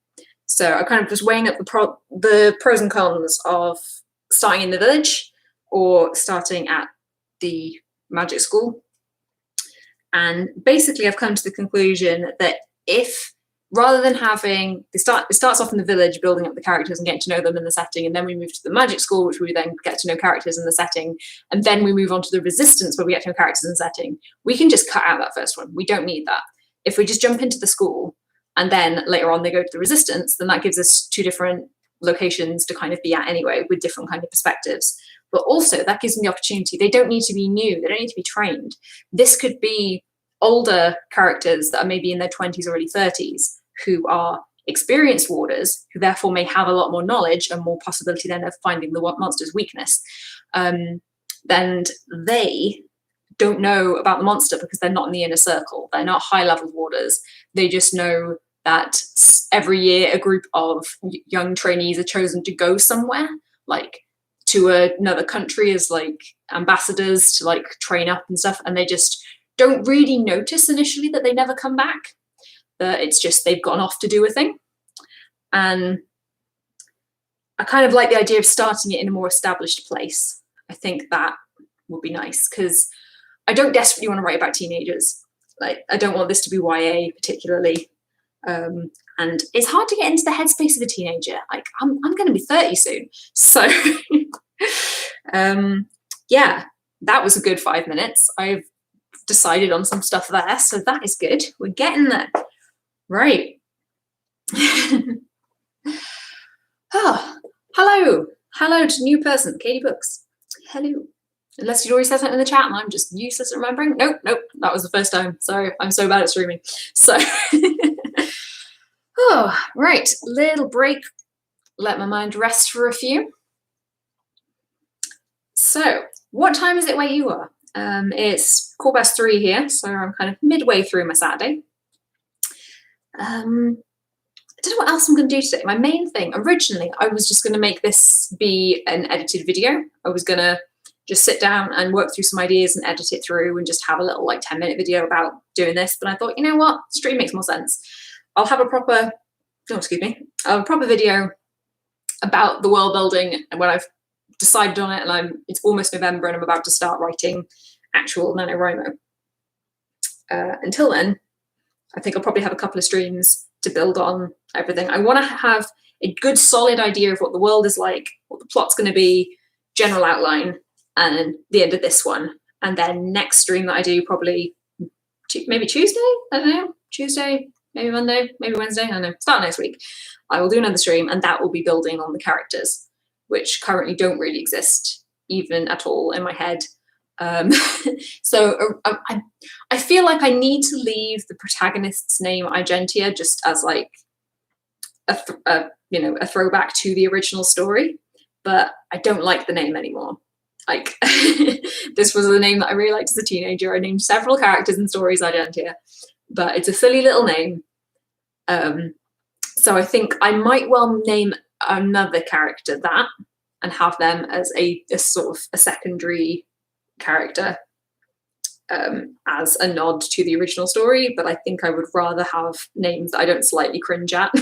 So I kind of was weighing up the pros and cons of starting in the village or starting at the magic school. And basically I've come to the conclusion that if, rather than having, it starts off in the village, building up the characters and getting to know them in the setting, and then we move to the magic school, which we then get to know characters in the setting, and then we move on to the resistance, where we get to know characters in the setting, we can just cut out that first one. We don't need that. If we just jump into the school, and then later on they go to the resistance, then that gives us 2 different locations to kind of be at anyway, with different kind of perspectives. But also that gives them the opportunity. They don't need to be new. They don't need to be trained. This could be older characters that are maybe in their 20s or early 30s who are experienced warders, who therefore may have a lot more knowledge and more possibility then of finding the monster's weakness. Then they don't know about the monster because they're not in the inner circle. They're not high-level warders. They just know that every year a group of young trainees are chosen to go somewhere, like to another country as like ambassadors to like train up and stuff, and they just don't really notice initially that they never come back. It's just they've gone off to do a thing. And I kind of like the idea of starting it in a more established place. I think that would be nice, because I don't desperately want to write about teenagers. Like, I don't want this to be YA particularly. And it's hard to get into the headspace of a teenager. Like, I'm going to be 30 soon. So, yeah, that was a good 5 minutes. I've decided on some stuff there, so that is good. We're getting there. Right. Oh, hello to new person, Katie Books. Hello. Unless you'd already said something in the chat and I'm just useless at remembering. Nope, that was the first time. Sorry, I'm so bad at streaming. So, oh, right, little break. Let my mind rest for a few. So, what time is it where you are? It's 3:15 here, so I'm kind of midway through my Saturday. I don't know what else I'm going to do today. My main thing, originally, I was just going to make this be an edited video. I was going to just sit down and work through some ideas and edit it through and just have a little like 10-minute video about doing this. But I thought, you know what, stream makes more sense. I'll have a proper, video about the world building and when I've decided on it, and it's almost November and I'm about to start writing actual NaNoWriMo. Until then, I think I'll probably have a couple of streams to build on everything. I want to have a good solid idea of what the world is like, what the plot's going to be, general outline, and the end of this one. And then next stream that I do, probably maybe Tuesday, I don't know, Tuesday, maybe Monday, maybe Wednesday, I don't know, start next week. I will do another stream and that will be building on the characters, which currently don't really exist even at all in my head. So I feel like I need to leave the protagonist's name Argentia just as like a throwback to the original story, but I don't like the name anymore. Like, this was a name that I really liked as a teenager. I named several characters and stories Argentia, but it's a silly little name. So I think I might well name another character that and have them as a sort of a secondary character as a nod to the original story, but I think I would rather have names that I don't slightly cringe at.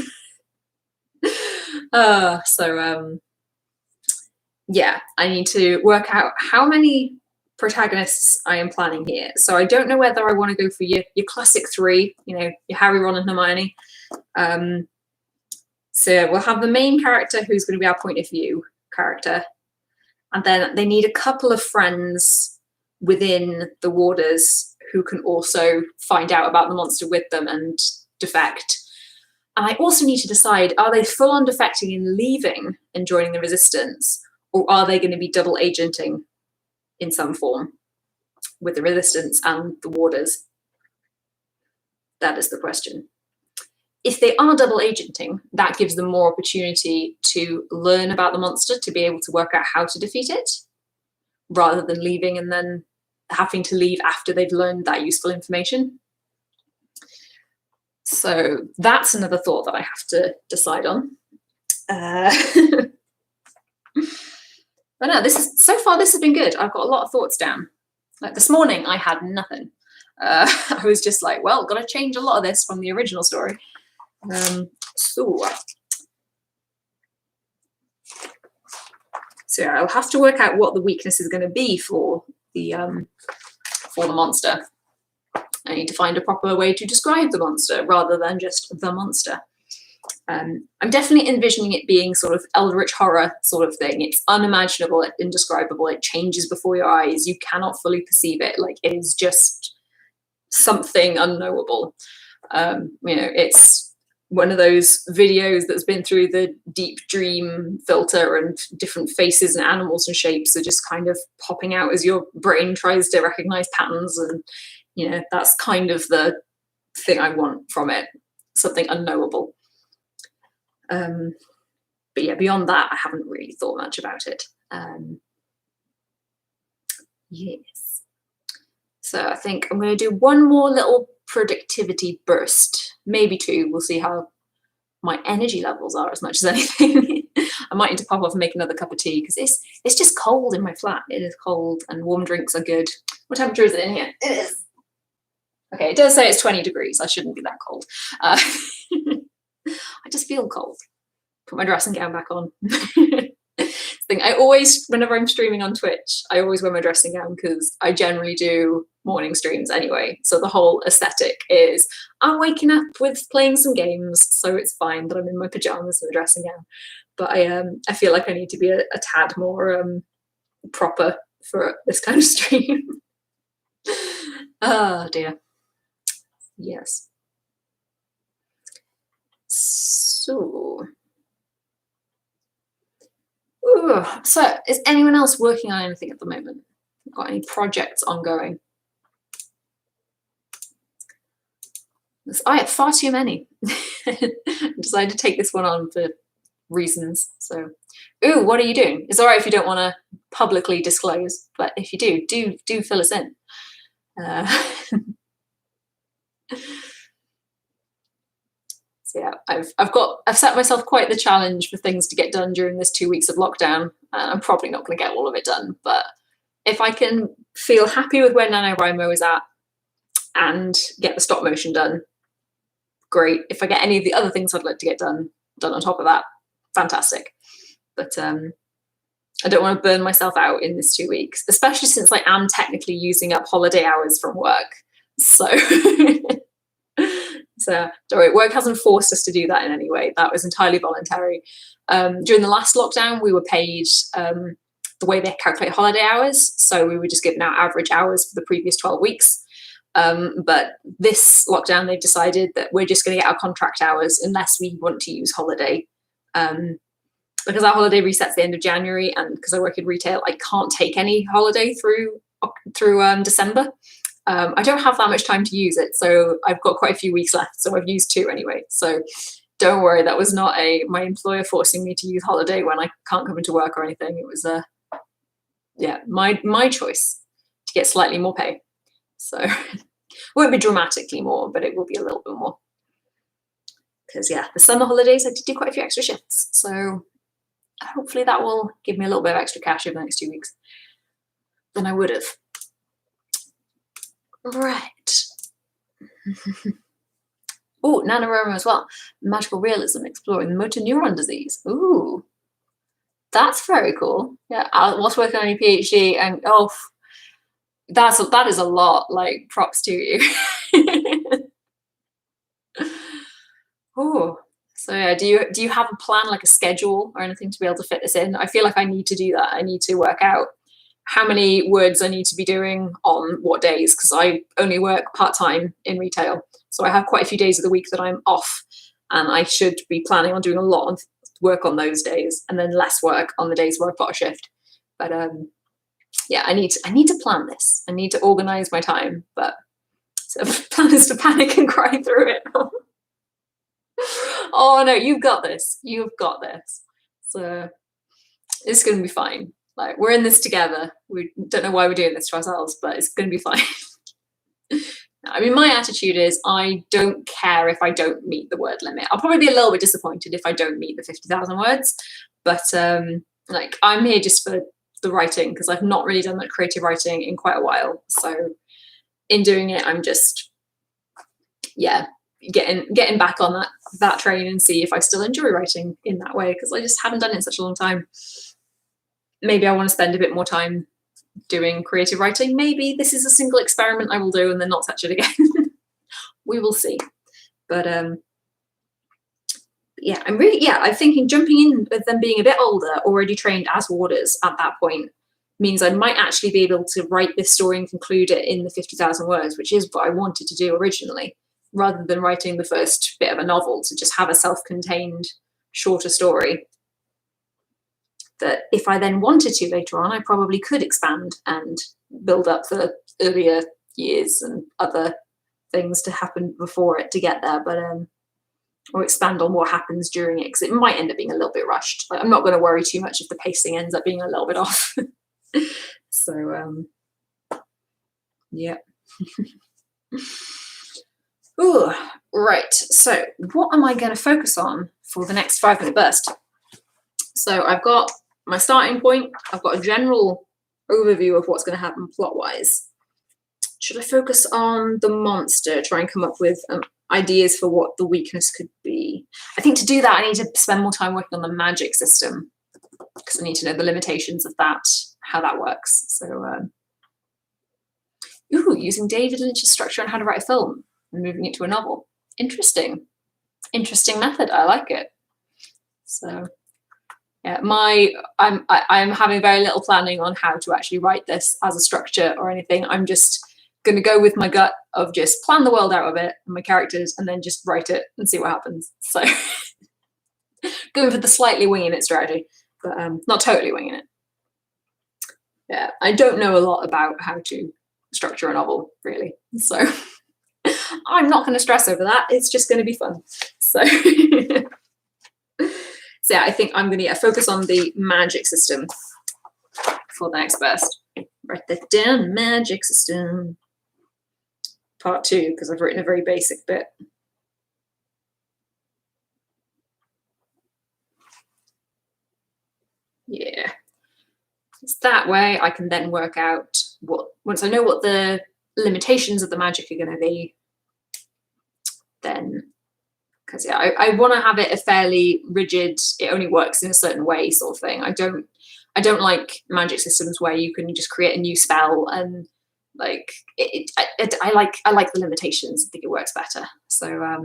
Yeah, I need to work out how many protagonists I am planning here. So I don't know whether I want to go for your classic 3, your Harry, Ron and Hermione. So we'll have the main character who's going to be our point of view character. And then they need a couple of friends within the warders who can also find out about the monster with them and defect. And I also need to decide, are they full on defecting and leaving and joining the resistance? Or are they going to be double agenting in some form with the resistance and the warders? That is the question. If they are double agenting, that gives them more opportunity to learn about the monster, to be able to work out how to defeat it, rather than leaving and then having to leave after they've learned that useful information. So that's another thought that I have to decide on. But no, so far this has been good. I've got a lot of thoughts down. Like this morning, I had nothing. I was just like, well, got to change a lot of this from the original story. So I'll have to work out what the weakness is going to be for the monster. I need to find a proper way to describe the monster rather than just the monster. I'm definitely envisioning it being sort of eldritch horror sort of thing. It's unimaginable, indescribable. It changes before your eyes. You cannot fully perceive it. Like, it is just something unknowable. It's one of those videos that's been through the deep dream filter, and different faces and animals and shapes are just kind of popping out as your brain tries to recognize patterns. And that's kind of the thing I want from it, something unknowable. But yeah, beyond that, I haven't really thought much about it. Yes. So I think I'm going to do one more little productivity burst, maybe two. We'll see how my energy levels are as much as anything. I might need to pop off and make another cup of tea because it's just cold in my flat. It is cold, and warm drinks are good. What temperature is it in here? It is. Okay, it does say it's 20 degrees. I shouldn't be that cold. I just feel cold. Put my dressing gown back on. I always, whenever I'm streaming on Twitch, I always wear my dressing gown because I generally do morning streams anyway. So the whole aesthetic is I'm waking up with playing some games, so it's fine that I'm in my pajamas and the dressing gown. But I feel like I need to be a tad more proper for this kind of stream. Oh dear. Yes. So is anyone else working on anything at the moment? Got any projects ongoing? I have far too many. I decided to take this one on for reasons. So, what are you doing? It's all right if you don't want to publicly disclose, but if you do fill us in. So yeah, I've set myself quite the challenge for things to get done during this 2 weeks of lockdown. I'm probably not going to get all of it done, but if I can feel happy with where NaNoWriMo is at and get the stop motion done, great. If I get any of the other things I'd like to get done on top of that, fantastic. But I don't want to burn myself out in this 2 weeks, especially since I am technically using up holiday hours from work. So So don't worry, work hasn't forced us to do that in any way. That was entirely voluntary. During the last lockdown, we were paid the way they calculate holiday hours. So we were just given out average hours for the previous 12 weeks. But this lockdown, they've decided that we're just going to get our contract hours unless we want to use holiday. Because our holiday resets the end of January, and because I work in retail, I can't take any holiday through December. I don't have that much time to use it, so I've got quite a few weeks left, so I've used 2 anyway. So don't worry, that was not my employer forcing me to use holiday when I can't come into work or anything. It was my choice to get slightly more pay. So it won't be dramatically more, but it will be a little bit more. Because the summer holidays I did do quite a few extra shifts, so hopefully that will give me a little bit of extra cash over the next 2 weeks than I would have. Right. Oh, NaNoWriMo as well. Magical realism, exploring motor neuron disease. Ooh, that's very cool. Yeah, I was working on your PhD, and that is a lot. Like, props to you. Oh, so yeah. Do you have a plan, like a schedule or anything, to be able to fit this in? I feel like I need to do that. I need to work out how many words I need to be doing on what days, because I only work part-time in retail. So I have quite a few days of the week that I'm off, and I should be planning on doing a lot of work on those days, and then less work on the days where I've got a shift. But yeah, I need to plan this. I need to organize my time, but so the plan is to panic and cry through it. Oh no, you've got this. You've got this. So it's going to be fine. Like, we're in this together. We don't know why we're doing this to ourselves, but it's going to be fine. I mean, my attitude is I don't care if I don't meet the word limit. I'll probably be a little bit disappointed if I don't meet the 50,000 words, but like I'm here just for the writing because I've not really done that creative writing in quite a while. So in doing it, I'm just, yeah, getting back on that train and see if I still enjoy writing in that way because I just haven't done it in such a long time. Maybe I want to spend a bit more time doing creative writing. Maybe this is a single experiment I will do and then not touch it again. We will see. But yeah, I'm thinking jumping in with them being a bit older, already trained as warders at that point, means I might actually be able to write this story and conclude it in the 50,000 words, which is what I wanted to do originally, rather than writing the first bit of a novel to just have a self-contained shorter story that if I then wanted to later on, I probably could expand and build up the earlier years and other things to happen before it to get there, but or expand on what happens during it, because it might end up being a little bit rushed. Like, I'm not going to worry too much if the pacing ends up being a little bit off. So yeah. Ooh, right, so what am I going to focus on for the next 5-minute burst? So I've got my starting point, I've got a general overview of what's going to happen plot-wise. Should I focus on the monster, try and come up with ideas for what the weakness could be? I think to do that, I need to spend more time working on the magic system because I need to know the limitations of that, how that works. So, using David Lynch's structure on how to write a film and moving it to a novel. Interesting method. I like it. So, yeah, I'm having very little planning on how to actually write this as a structure or anything. I'm just going to go with my gut of just plan the world out of it and my characters and then just write it and see what happens. So going for the slightly winging it strategy, but not totally winging it. Yeah, I don't know a lot about how to structure a novel, really. So I'm not going to stress over that. It's just going to be fun. So, so yeah, I think I'm going to focus on the magic system for the next burst. Write that down, magic system. Part 2, because I've written a very basic bit. Yeah. It's that way I can then work out once I know what the limitations of the magic are going to be, then, because yeah, I want to have it a fairly rigid, it only works in a certain way sort of thing. I don't like magic systems where you can just create a new spell and like I like the limitations. I think it works better. So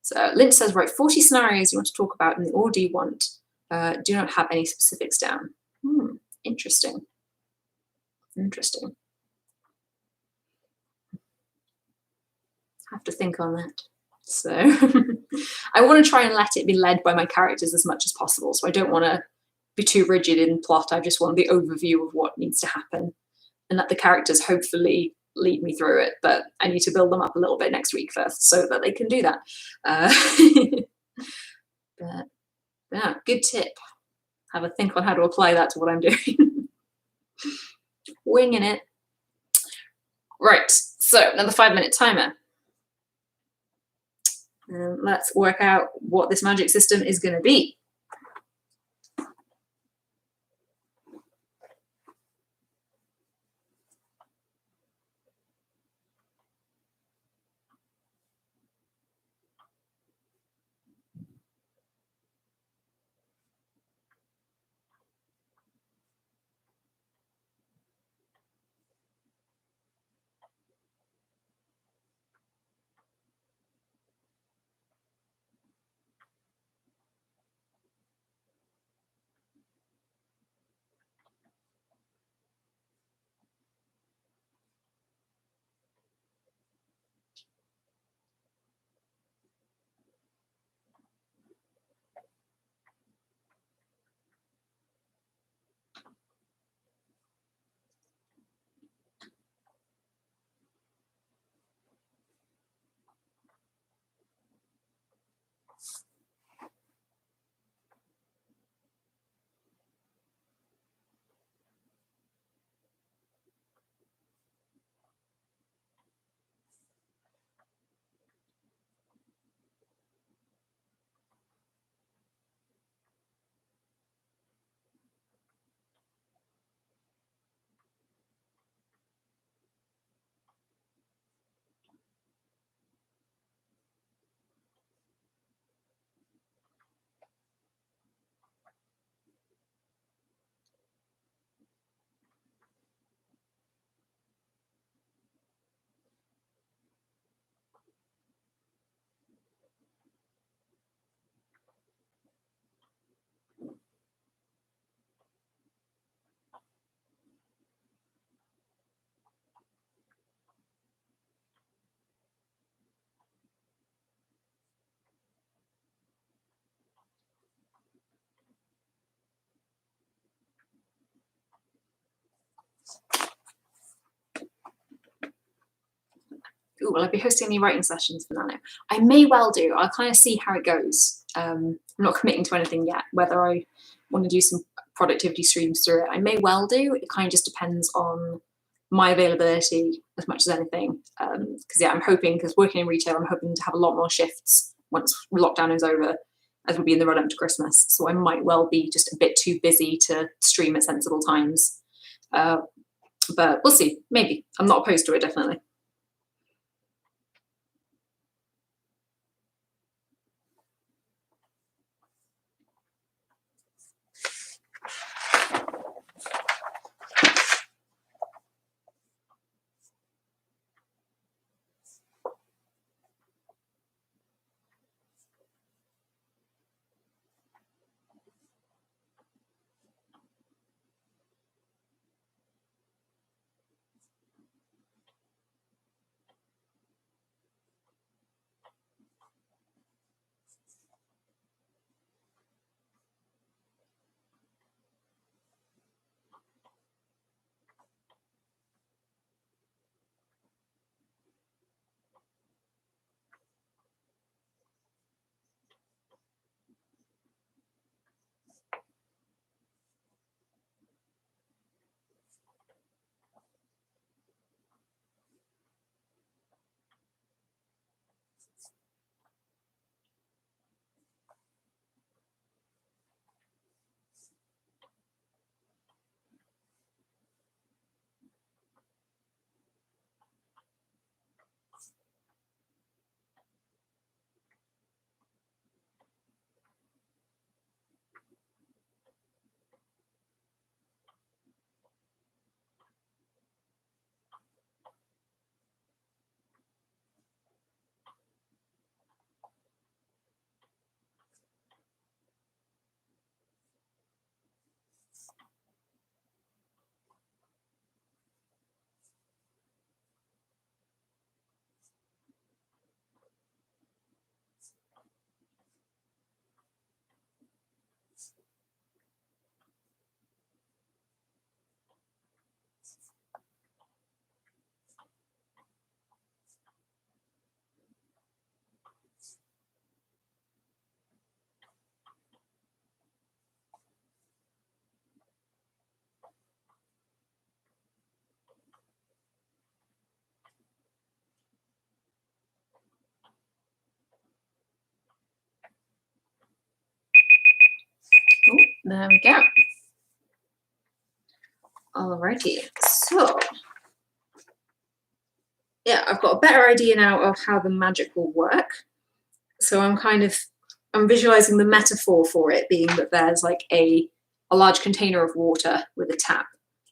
so Lynch says, write 40 scenarios you want to talk about in the order you want. Do not have any specifics down. Interesting. Have to think on that. So I want to try and let it be led by my characters as much as possible. So I don't want to be too rigid in plot. I just want the overview of what needs to happen and let the characters hopefully lead me through it. But I need to build them up a little bit next week first so that they can do that. But yeah, good tip. Have a think on how to apply that to what I'm doing. Winging it. Right, so another 5-minute timer. Let's work out what this magic system is going to be. ooh, will I be hosting any writing sessions for Nano? I may well do. I'll kind of see how it goes. I'm not committing to anything yet, whether I want to do some productivity streams through it. I may well do. It kind of just depends on my availability as much as anything. Because yeah, I'm hoping, because working in retail, I'm hoping to have a lot more shifts once lockdown is over, as we'll be in the run up to Christmas. So I might well be just a bit too busy to stream at sensible times. But we'll see, maybe. I'm not opposed to it, definitely. Oh, there we go. Alrighty, so yeah, I've got a better idea now of how the magic will work. So I'm visualizing the metaphor for it being that there's like a large container of water with a tap,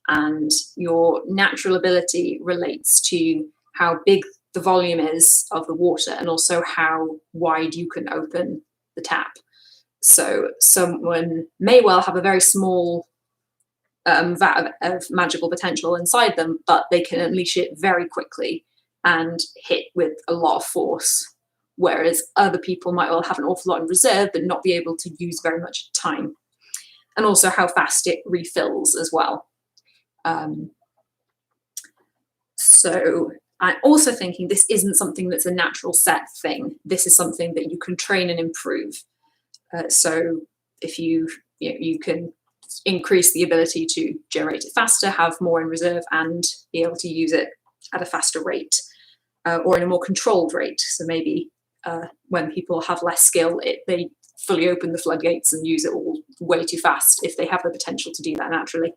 and your natural ability relates to how big the volume is of the water and also how wide you can open the tap. So someone may well have a very small vat of magical potential inside them, but they can unleash it very quickly and hit with a lot of force. Whereas other people might well have an awful lot in reserve but not be able to use very much time. And also how fast it refills as well. So I'm also thinking this isn't something that's a natural set thing. This is something that you can train and improve. So if you can increase the ability to generate it faster, have more in reserve, and be able to use it at a faster rate, or in a more controlled rate. So maybe when people have less skill, they fully open the floodgates and use it all way too fast if they have the potential to do that naturally.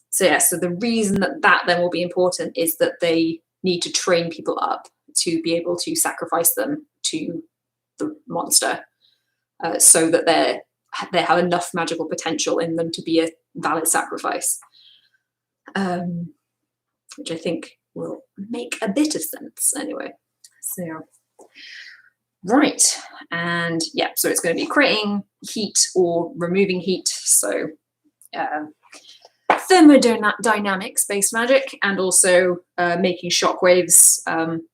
So yeah, so the reason that then will be important is that they need to train people up to be able to sacrifice them to the monster, so that they have enough magical potential in them to be a valid sacrifice, which I think will make a bit of sense anyway. So right, and yeah, so it's going to be creating heat or removing heat. So thermodynamics based magic, and also making shockwaves,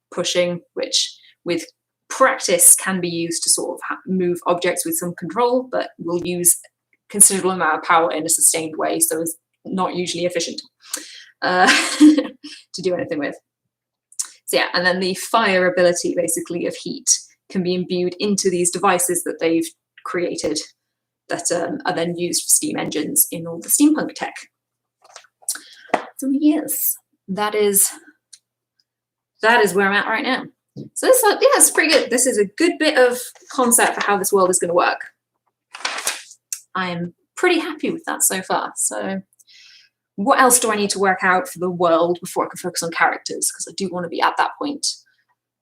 pushing, which with practice can be used to sort of move objects with some control, but will use considerable amount of power in a sustained way, so it's not usually efficient to do anything with. So yeah, and then the fire ability basically of heat can be imbued into these devices that they've created that are then used for steam engines in all the steampunk tech. So yes, that is where I'm at right now. So this, yeah, it's pretty good. This is a good bit of concept for how this world is going to work. I am pretty happy with that so far. So what else do I need to work out for the world before I can focus on characters? Because I do want to be at that point.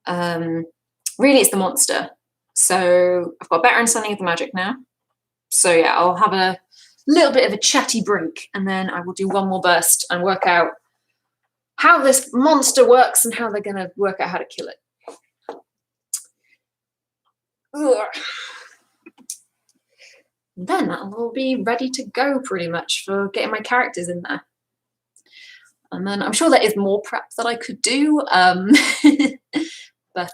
Really, it's the monster. So I've got a better understanding of the magic now. So yeah, I'll have a little bit of a chatty break, and then I will do one more burst and work out how this monster works and how they're going to work out how to kill it. Ugh. Then that'll all be ready to go pretty much for getting my characters in there. And then I'm sure there is more prep that I could do, but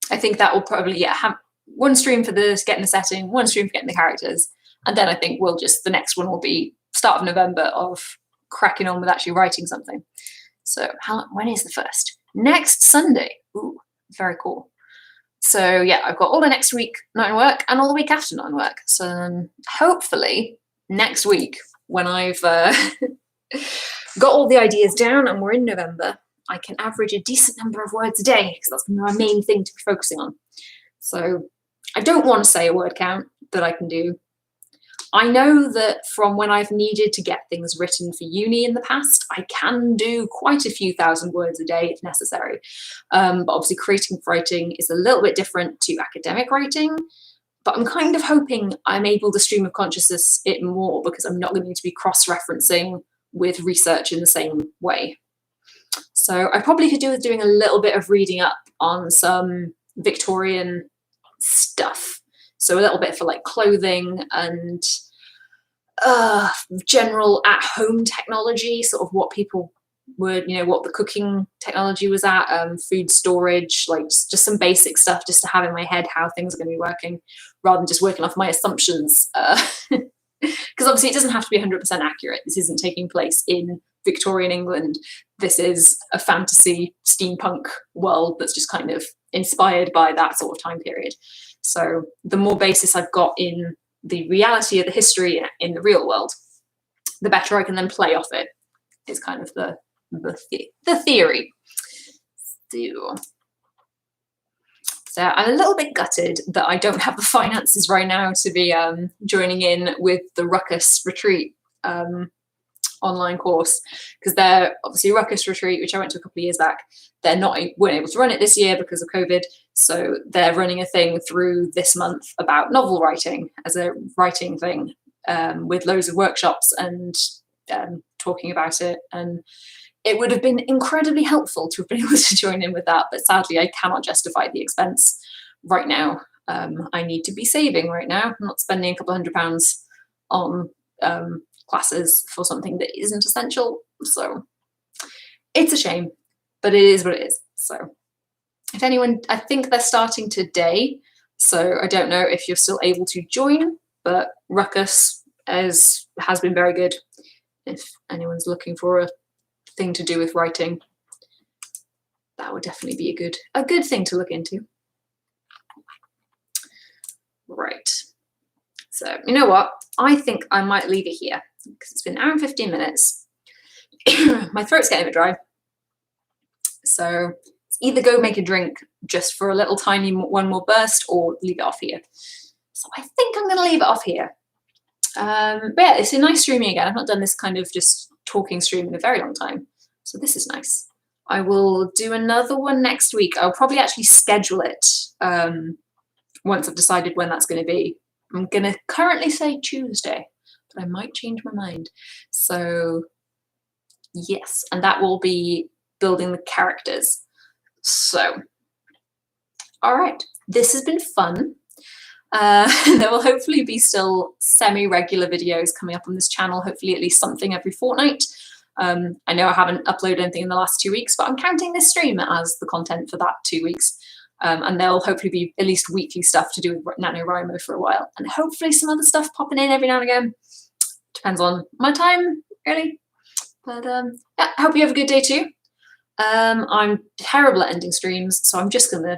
I think that will probably have one stream for this, getting the setting, one stream for getting the characters, and then I think the next one will be start of November of cracking on with actually writing something. So when is the first? Next Sunday. Ooh, very cool. So yeah, I've got all the next week not in work and all the week after not in work. So hopefully next week, when I've got all the ideas down and we're in November, I can average a decent number of words a day, because that's my main thing to be focusing on. So I don't want to say a word count that I can do. I know that from when I've needed to get things written for uni in the past, I can do quite a few thousand words a day if necessary. But obviously creative writing is a little bit different to academic writing. But I'm kind of hoping I'm able to stream of consciousness it more, because I'm not going to be cross-referencing with research in the same way. So I probably could do with doing a little bit of reading up on some Victorian stuff. So a little bit for like clothing and general at-home technology, sort of what people would, what the cooking technology was at, food storage, like just some basic stuff just to have in my head how things are going to be working, rather than just working off my assumptions. Because obviously it doesn't have to be 100% accurate. This isn't taking place in Victorian England. This is a fantasy steampunk world that's just kind of inspired by that sort of time period. So the more basis I've got in the reality of the history in the real world, the better I can then play off it, is kind of the theory. So I'm a little bit gutted that I don't have the finances right now to be joining in with the Ruckus Retreat online course, because they're obviously Ruckus Retreat, which I went to a couple of years back. Weren't able to run it this year because of COVID, so they're running a thing through this month about novel writing as a writing thing, with loads of workshops and talking about it. And it would have been incredibly helpful to have been able to join in with that, but sadly I cannot justify the expense right now. I need to be saving right now. I'm not spending a couple £100 on classes for something that isn't essential. So it's a shame, but it is what it is. So if anyone, I think they're starting today, so I don't know if you're still able to join, but Ruckus has been very good if anyone's looking for a thing to do with writing. That would definitely be a good thing to look into. Right. So you know what? I think I might leave it here, because it's been an hour and 15 minutes. My throat's getting a bit dry. So either go make a drink just for a little tiny one more burst, or leave it off here. So I think I'm going to leave it off here. But yeah, it's a nice streaming again. I've not done this kind of just talking stream in a very long time. So this is nice. I will do another one next week. I'll probably actually schedule it once I've decided when that's going to be. I'm going to currently say Tuesday, but I might change my mind. So yes, and that will be building the characters. So, all right, this has been fun. There will hopefully be still semi-regular videos coming up on this channel, hopefully at least something every fortnight. I know I haven't uploaded anything in the last 2 weeks, but I'm counting this stream as the content for that 2 weeks. And there'll hopefully be at least weekly stuff to do with NaNoWriMo for a while. And hopefully some other stuff popping in every now and again. Depends on my time, really. But yeah, I hope you have a good day too. I'm terrible at ending streams, so I'm just gonna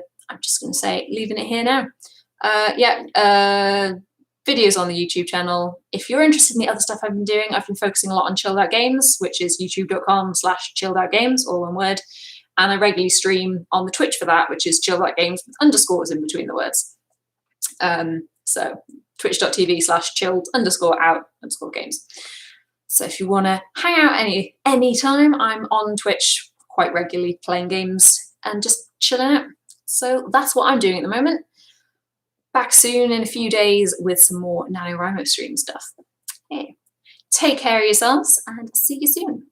say leaving it here now. Videos on the YouTube channel. If you're interested in the other stuff I've been doing, I've been focusing a lot on chilled out games, which is youtube.com/chilledoutgames, all one word. And I regularly stream on the Twitch for that, which is chilled out games with underscores in between the words. So twitch.tv/chilled_out_games. So if you want to hang out anytime, I'm on Twitch quite regularly playing games and just chilling out. So that's what I'm doing at the moment. Back soon in a few days with some more NaNoWriMo stream stuff. Okay. Take care of yourselves and see you soon.